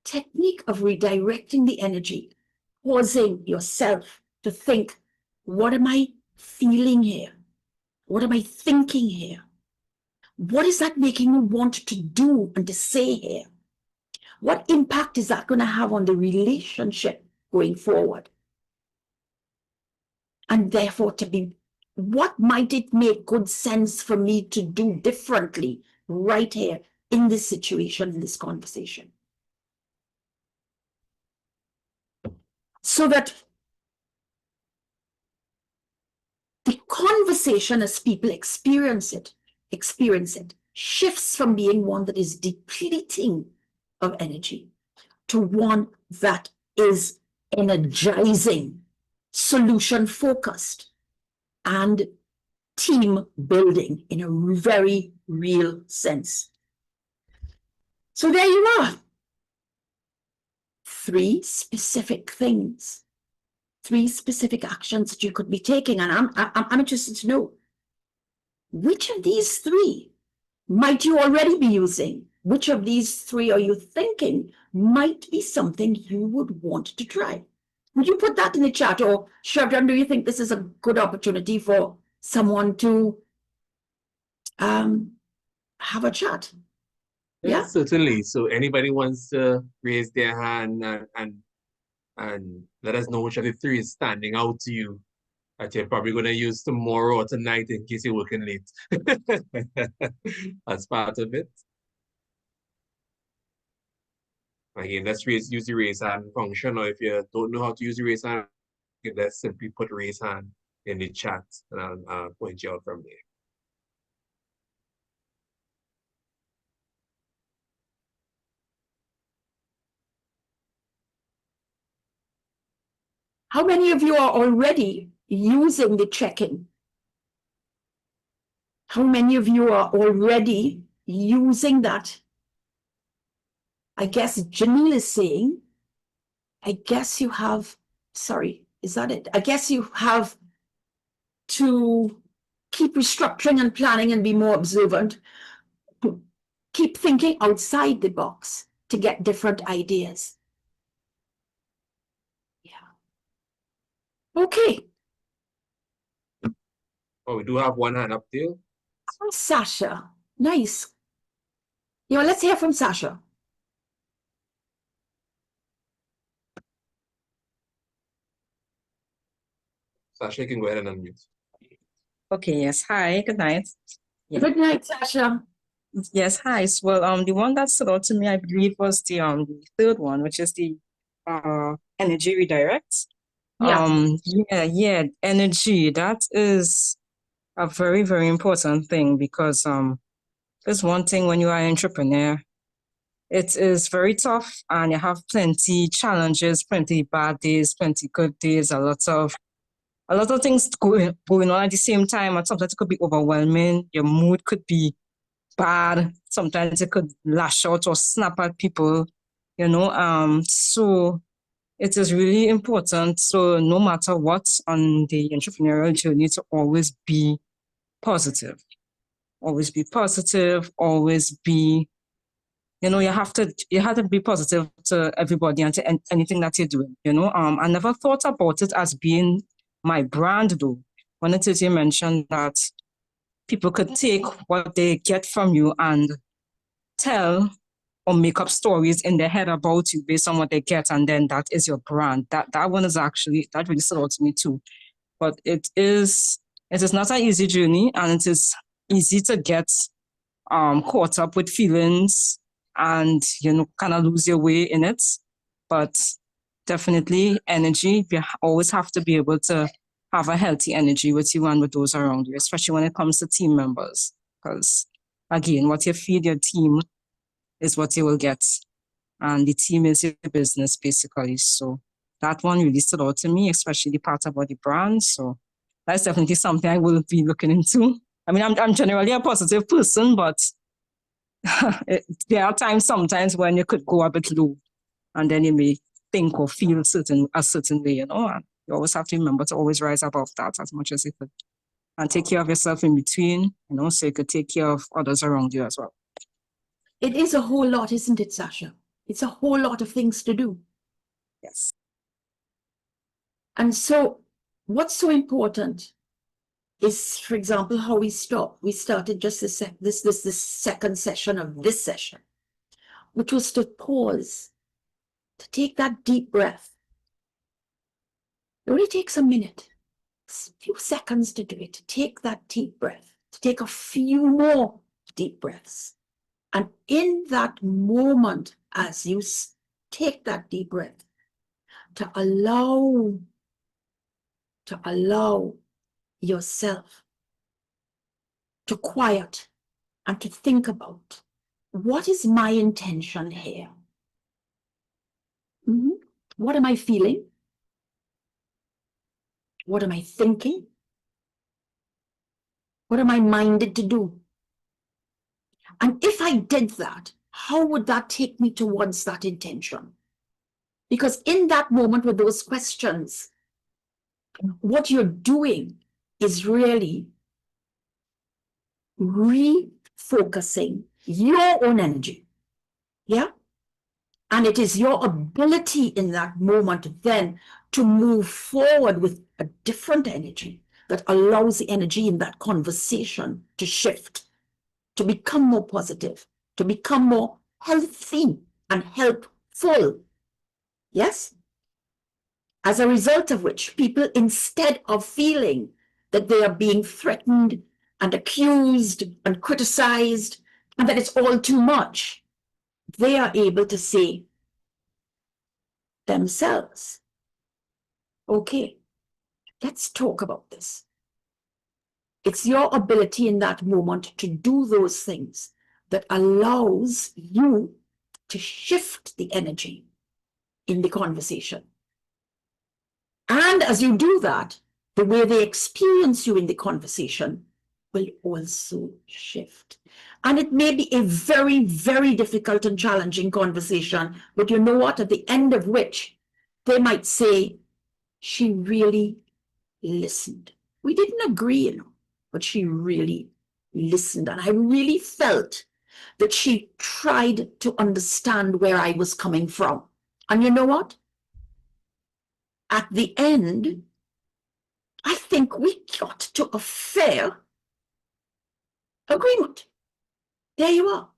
technique of redirecting the energy, pausing yourself to think, what am I feeling here? What am I thinking here? What is that making me want to do and to say here? What impact is that going to have on the relationship going forward? And therefore, what might it make good sense for me to do differently right here in this situation, in this conversation? So that the conversation, as people experience it, shifts from being one that is depleting of energy to one that is energizing, solution focused, and team building in a very real sense. So there you are. 3 specific things, 3 specific actions that you could be taking. And I'm interested to know, which of these 3 might you already be using? Which of these 3 are you thinking might be something you would want to try? Would you put that in the chat? Or Chevron, do you think this is a good opportunity for someone to have a chat? Yeah, certainly. So anybody wants to raise their hand and let us know which of the 3 is standing out to you that you're probably going to use tomorrow or tonight in case you're working late. That's part of it. Again, let's use the raise hand function, or if you don't know how to use the raise hand, let's simply put raise hand in the chat and I'll point you out from there. how many of you are already using the check-in? How many of you are already using that? I guess Janelle is saying, I guess you have, sorry, is that it? I guess you have to keep restructuring and planning and be more observant. Keep thinking outside the box to get different ideas. Yeah. Okay. Oh, we do have one hand up there. Sasha. Nice. Yeah, let's hear from Sasha. Sasha, you can go ahead and unmute. Okay, yes. Hi, good night. Yeah. Good night, Sasha. Yes, hi. So, well, the one that stood out to me, I believe, was the third one, which is the energy redirect. Yeah. Yeah, energy. That is a very, very important thing because there's one thing when you are an entrepreneur, it is very tough and you have plenty challenges, plenty bad days, plenty good days, a lot of things going on at the same time, and sometimes it could be overwhelming. Your mood could be bad. Sometimes it could lash out or snap at people, you know. So it is really important. So no matter what on the entrepreneurial journey, to always be positive. Always be positive. Always be, you have to be positive to everybody and to anything that you're doing. I never thought about it as being my brand though. When it is you mentioned that people could take what they get from you and tell or make up stories in their head about you based on what they get, and then that is your brand. That one is actually, that really stood out to me too. But it is not an easy journey, and it is easy to get caught up with feelings and kind of lose your way in it. But definitely energy, you always have to be able to have a healthy energy with you and with those around you, especially when it comes to team members. Because again, what you feed your team is what you will get. And the team is your business, basically. So that one really stood out to me, especially the part about the brand. So that's definitely something I will be looking into. I mean, I'm generally a positive person, but there are times sometimes when you could go a bit low and then you may think or feel a certain way, and you always have to remember to always rise above that as much as you could and take care of yourself in between, so you could take care of others around you as well. It is a whole lot, isn't it, Sasha? It's a whole lot of things to do. Yes. And so what's so important is, for example, how we stop. We started just this second session of this session, which was to pause, to take that deep breath. It only takes a minute, a few seconds to do it, to take that deep breath, to take a few more deep breaths. And in that moment, as you take that deep breath, to allow yourself to quiet and to think about, what is my intention here? What am I feeling? What am I thinking? What am I minded to do? And if I did that, how would that take me towards that intention? Because in that moment with those questions, what you're doing is really refocusing your own energy. Yeah? And it is your ability in that moment then to move forward with a different energy that allows the energy in that conversation to shift, to become more positive, to become more healthy and helpful. Yes? As a result of which, people, instead of feeling that they are being threatened and accused and criticized and that it's all too much, they are able to say themselves, okay, let's talk about this. It's your ability in that moment to do those things that allows you to shift the energy in the conversation. And as you do that, the way they experience you in the conversation will also shift. And it may be a very, very difficult and challenging conversation, but you know what? At the end of which, they might say, she really listened. We didn't agree, you know, but she really listened. And I really felt that she tried to understand where I was coming from. And you know what? At the end, I think we got to a fair agreement. There you are.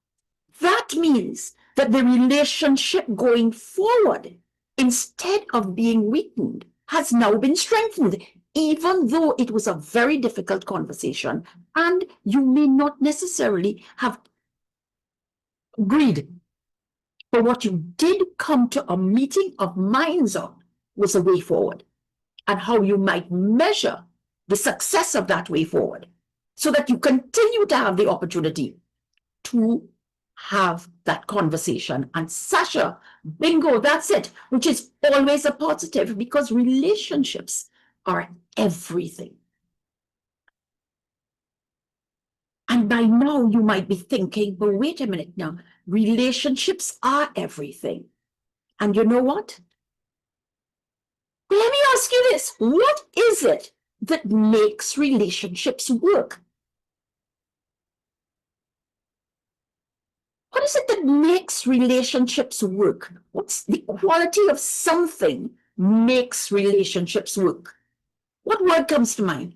That means that the relationship going forward, instead of being weakened, has now been strengthened, even though it was a very difficult conversation and you may not necessarily have agreed. But what you did come to a meeting of minds on was a way forward and how you might measure the success of that way forward so that you continue to have the opportunity to have that conversation. And Sasha, bingo, that's it, which is always a positive because relationships are everything. And by now you might be thinking, but wait a minute now, relationships are everything. And you know what? Let me ask you this. What is it that makes relationships work? What is it that makes relationships work? What's the quality of something makes relationships work? What word comes to mind?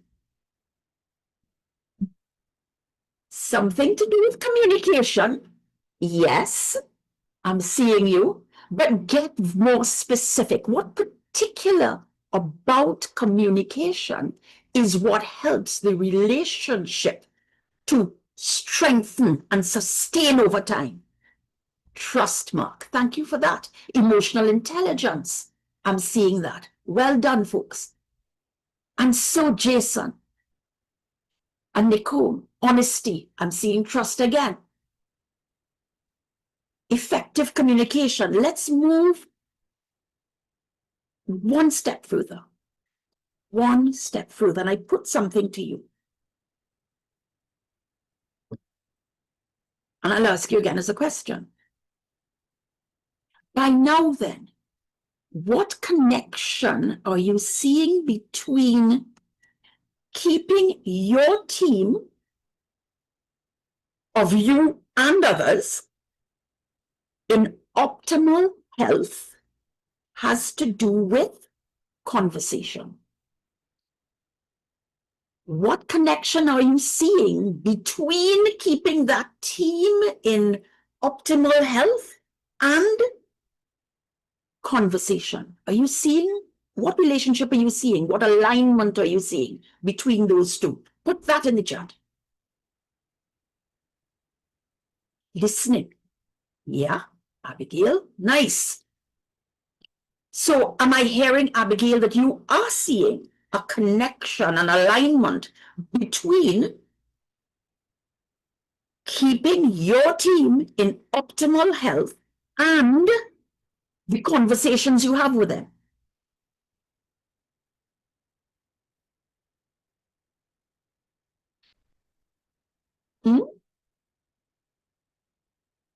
Something to do with communication. Yes, I'm seeing you, but get more specific. What particular about communication is what helps the relationship to strengthen and sustain over time? Trust, Mark. Thank you for that. Emotional intelligence. I'm seeing that. Well done, folks. And so, Jason and Nicole, honesty. I'm seeing trust again. Effective communication. Let's move one step further. One step further. And I put something to you. And I'll ask you again as a question. By now then, what connection are you seeing between keeping your team of you and others in optimal health has to do with conversation? What connection are you seeing between keeping that team in optimal health and conversation? Are you seeing, what relationship are you seeing? What alignment are you seeing between those two? Put that in the chat. Listening. Yeah, Abigail, nice. So am I hearing, Abigail, that you are seeing a connection, an alignment between keeping your team in optimal health and the conversations you have with them?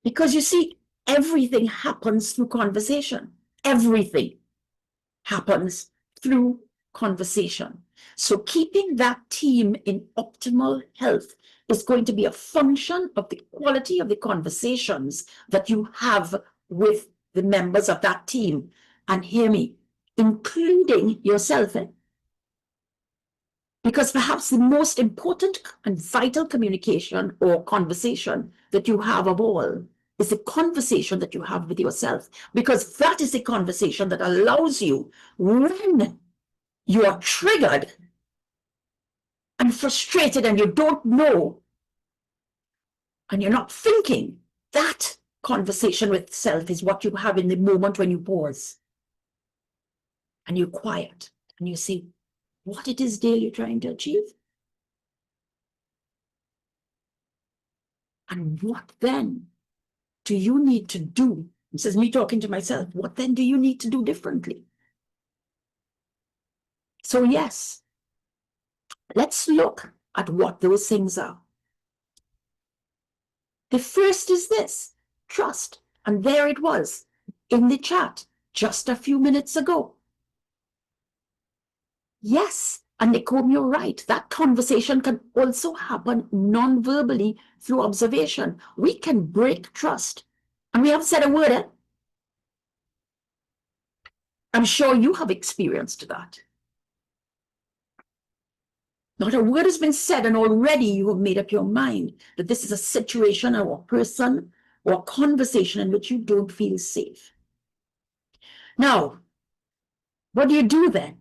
Because you see, everything happens through conversation. Everything happens through conversation. So keeping that team in optimal health is going to be a function of the quality of the conversations that you have with the members of that team. And hear me, including yourself in. Because perhaps the most important and vital communication or conversation that you have of all is the conversation that you have with yourself. Because that is the conversation that allows you, when you are triggered and frustrated and you don't know, and you're not thinking, that conversation with self is what you have in the moment when you pause. And you're quiet and you say, what it is, Dale, you're trying to achieve. And what then do you need to do? This is me talking to myself. What then do you need to do differently? So yes, let's look at what those things are. The first is this, trust. And there it was in the chat just a few minutes ago. Yes, and Nicole, you're right. That conversation can also happen non-verbally through observation. We can break trust. And we haven't said a word. Eh? I'm sure you have experienced that. Not a word has been said, and already you have made up your mind that this is a situation or a person or a conversation in which you don't feel safe. Now, what do you do then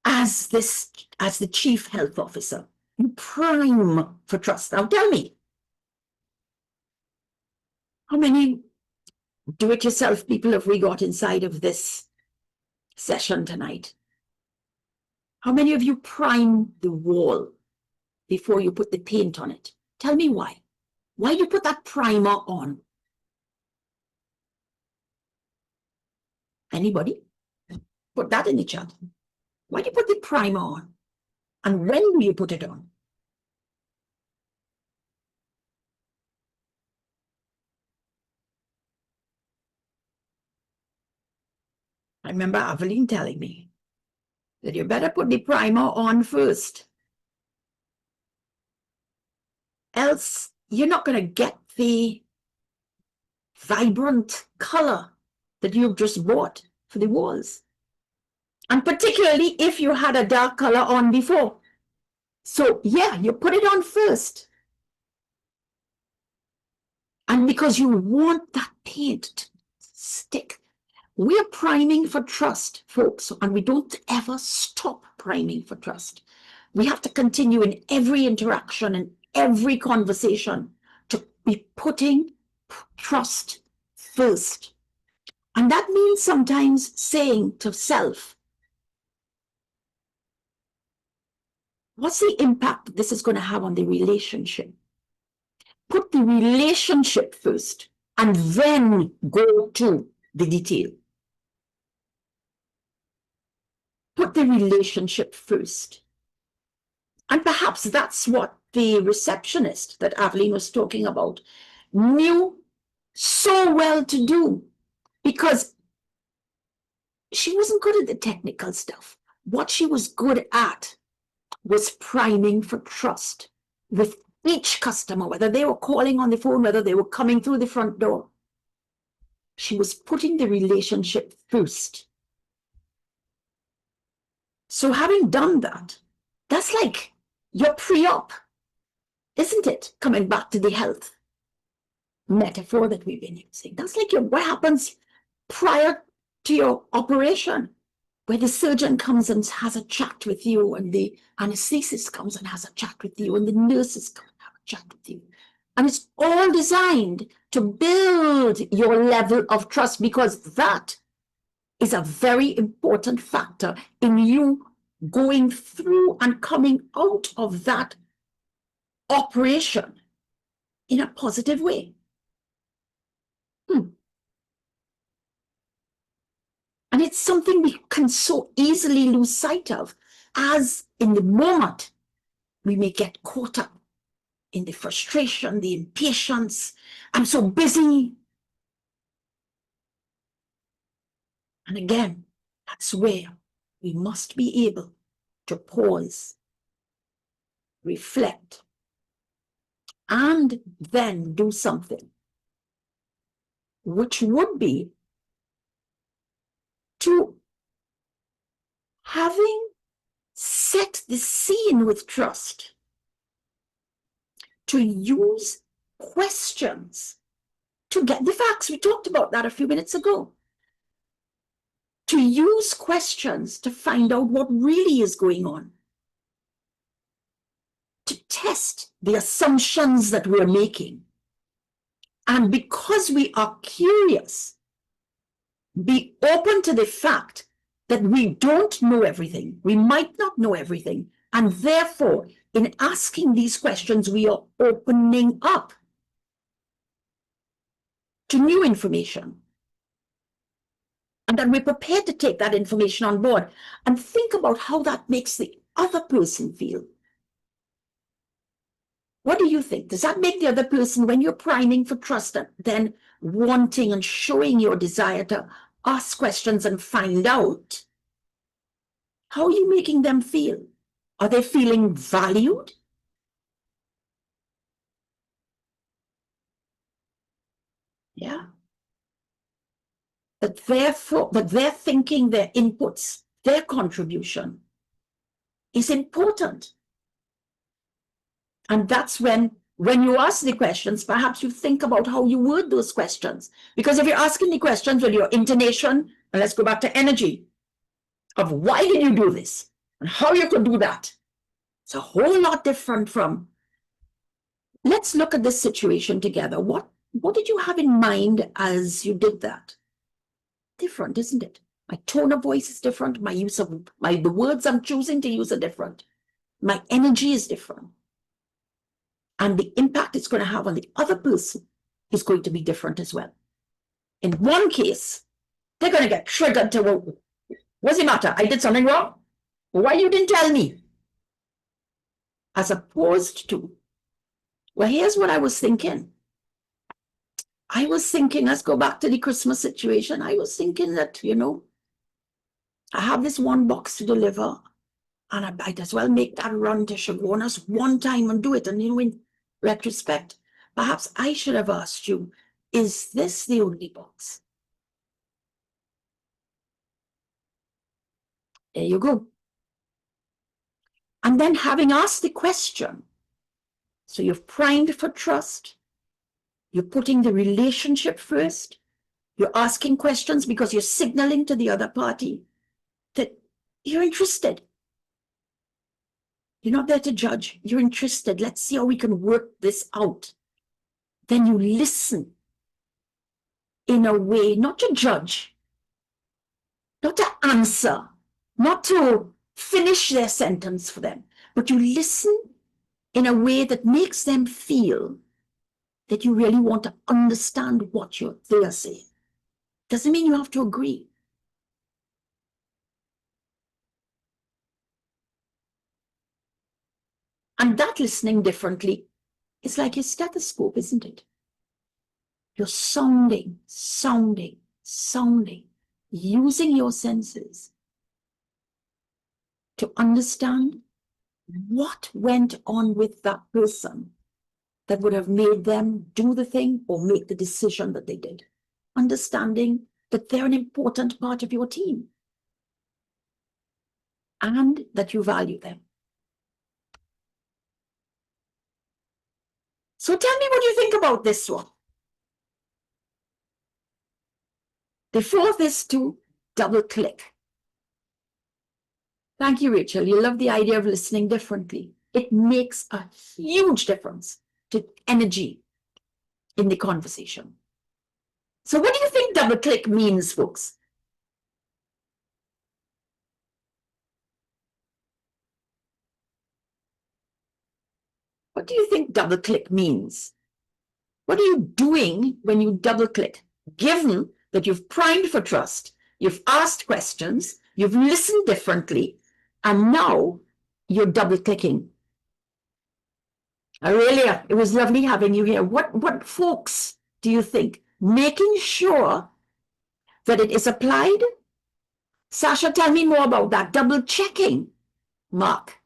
as the chief health officer? You prime for trust. Now tell me, how many do-it-yourself people have we got inside of this session tonight? How many of you prime the wall before you put the paint on it? Tell me why. Why do you put that primer on? Anybody? Put that in the chat. Why do you put the primer on? And when do you put it on? I remember Avalene telling me that you better put the primer on first. Else, you're not going to get the vibrant color that you've just bought for the walls. And particularly if you had a dark color on before. So yeah, you put it on first. And because you want that paint to stick. We're priming for trust, folks, and we don't ever stop priming for trust. We have to continue in every interaction and every conversation to be putting trust first. And that means sometimes saying to self, what's the impact this is going to have on the relationship? Put the relationship first and then go to the detail. Put the relationship first. And perhaps that's what the receptionist that Avalene was talking about knew so well to do, because she wasn't good at the technical stuff. What she was good at was priming for trust with each customer, whether they were calling on the phone, whether they were coming through the front door. She was putting the relationship first. So having done that, that's like your pre-op, isn't it? Coming back to the health metaphor that we've been using. That's like what happens prior to your operation, where the surgeon comes and has a chat with you, and the anesthetist comes and has a chat with you, and the nurses come and have a chat with you. And it's all designed to build your level of trust, because that is a very important factor in you going through and coming out of that operation in a positive way. And it's something we can so easily lose sight of, as in the moment we may get caught up in the frustration, the impatience. I'm so busy. And again, that's where we must be able to pause, reflect, and then do something, which would be to having set the scene with trust, to use questions to get the facts. We talked about that a few minutes ago. To use questions to find out what really is going on. To test the assumptions that we're making. And because we are curious, be open to the fact that we don't know everything. We might not know everything. And therefore, in asking these questions, we are opening up to new information. And then we're prepared to take that information on board and think about how that makes the other person feel. What do you think? Does that make the other person, when you're priming for trust, then wanting and showing your desire to ask questions and find out, how are you making them feel? Are they feeling valued? Yeah. That they're thinking, their inputs, their contribution is important. And that's when you ask the questions, perhaps you think about how you word those questions. Because if you're asking the questions with your intonation, and let's go back to energy, of why did you do this and how you could do that, it's a whole lot different from, let's look at this situation together. What did you have in mind as you did that? Different, isn't it? My tone of voice is different. My use of the words I'm choosing to use are different. My energy is different. And the impact it's going to have on the other person is going to be different as well. In one case, they're going to get triggered to, well, what's the matter? I did something wrong. Why you didn't tell me? As opposed to, well, here's what I was thinking. I was thinking, let's go back to the Christmas situation. I was thinking that, I have this one box to deliver, and I might as well make that run to Chagonas one time and do it. And, in retrospect, perhaps I should have asked you, is this the only box? There you go. And then having asked the question, so you've primed for trust, you're putting the relationship first, you're asking questions because you're signaling to the other party that you're interested. You're not there to judge. You're interested. Let's see how we can work this out. Then you listen in a way, not to judge, not to answer, not to finish their sentence for them, but you listen in a way that makes them feel that you really want to understand what they are saying. Doesn't mean you have to agree. And that listening differently is like your stethoscope, isn't it? You're sounding, using your senses to understand what went on with that person that would have made them do the thing or make the decision that they did. Understanding that they're an important part of your team and that you value them. So tell me what you think about this one. The fourth is to double click. Thank you, Rachel. You love the idea of listening differently. It makes a huge difference to energy in the conversation. So what do you think double click means, folks? What do you think double click means? What are you doing when you double click? Given that you've primed for trust, you've asked questions, you've listened differently, and now you're double clicking. Aurelia, it was lovely having you here. What folks do you think? Making sure that it is applied? Sasha, tell me more about that. Double checking, Mark.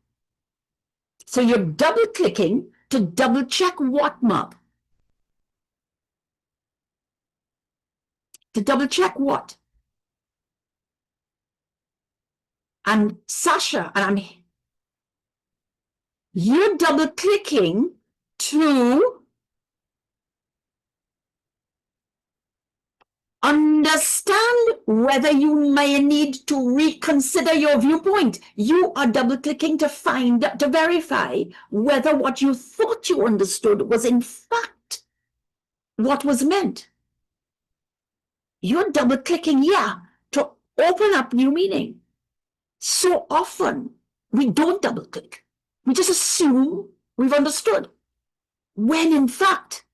So you're double clicking to double check what, Mark? To double check what? And Sasha, you're double clicking to understand whether you may need to reconsider your viewpoint. You are double clicking to verify whether what you thought you understood was in fact what was meant. You're double clicking, to open up new meaning. So often we don't double click. We just assume we've understood, when in fact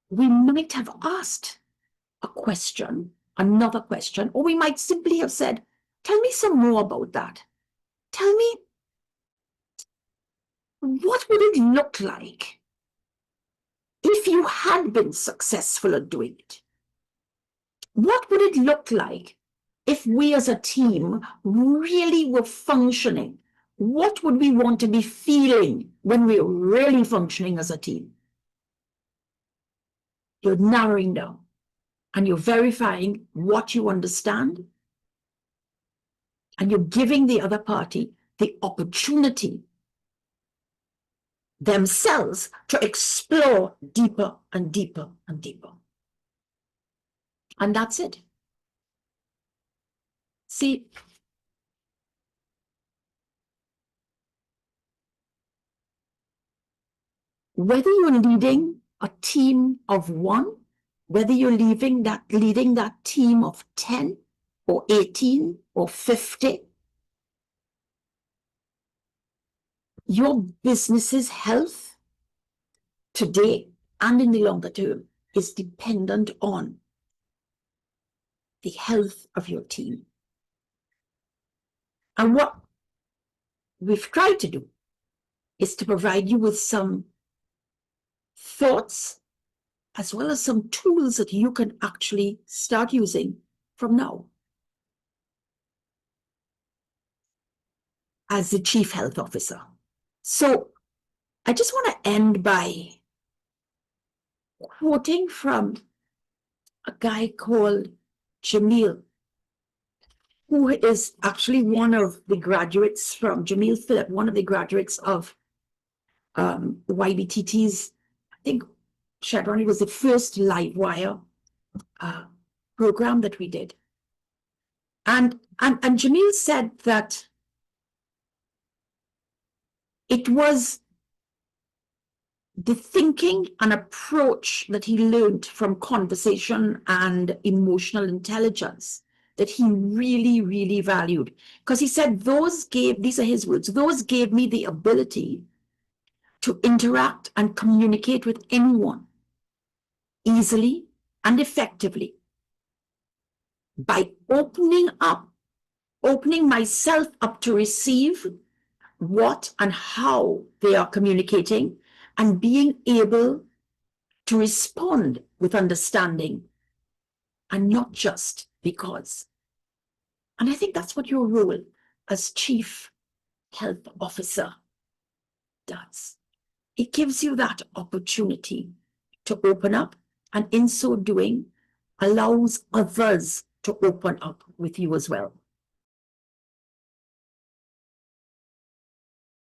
we might have asked a question, another question, or we might simply have said, tell me some more about that. Tell me what would it look like if you had been successful at doing it? What would it look like if we as a team really were functioning? What would we want to be feeling when we're really functioning as a team? You're narrowing down and you're verifying what you understand, and you're giving the other party the opportunity themselves to explore deeper and deeper and deeper. And that's it. See, whether you're leading a team of 1, whether you're leading that team of 10 or 18 or 50, your business's health today and in the longer term is dependent on the health of your team. And what we've tried to do is to provide you with some thoughts as well as some tools that you can actually start using from now. As the Chief Health Officer. So I just want to end by quoting from a guy called Jamil, who is actually one of the graduates from Jamil Phillip, one of the graduates of YBTT's, I think, Shadron, it was the first live wire program that we did. And Jamil said that it was the thinking and approach that he learned from conversation and emotional intelligence that he really, really valued. Because he said these are his words, those gave me the ability to interact and communicate with anyone easily and effectively by opening myself up to receive what and how they are communicating and being able to respond with understanding and not just because. And I think that's what your role as Chief Health Officer does. It gives you that opportunity to open up, and in so doing, allows others to open up with you as well.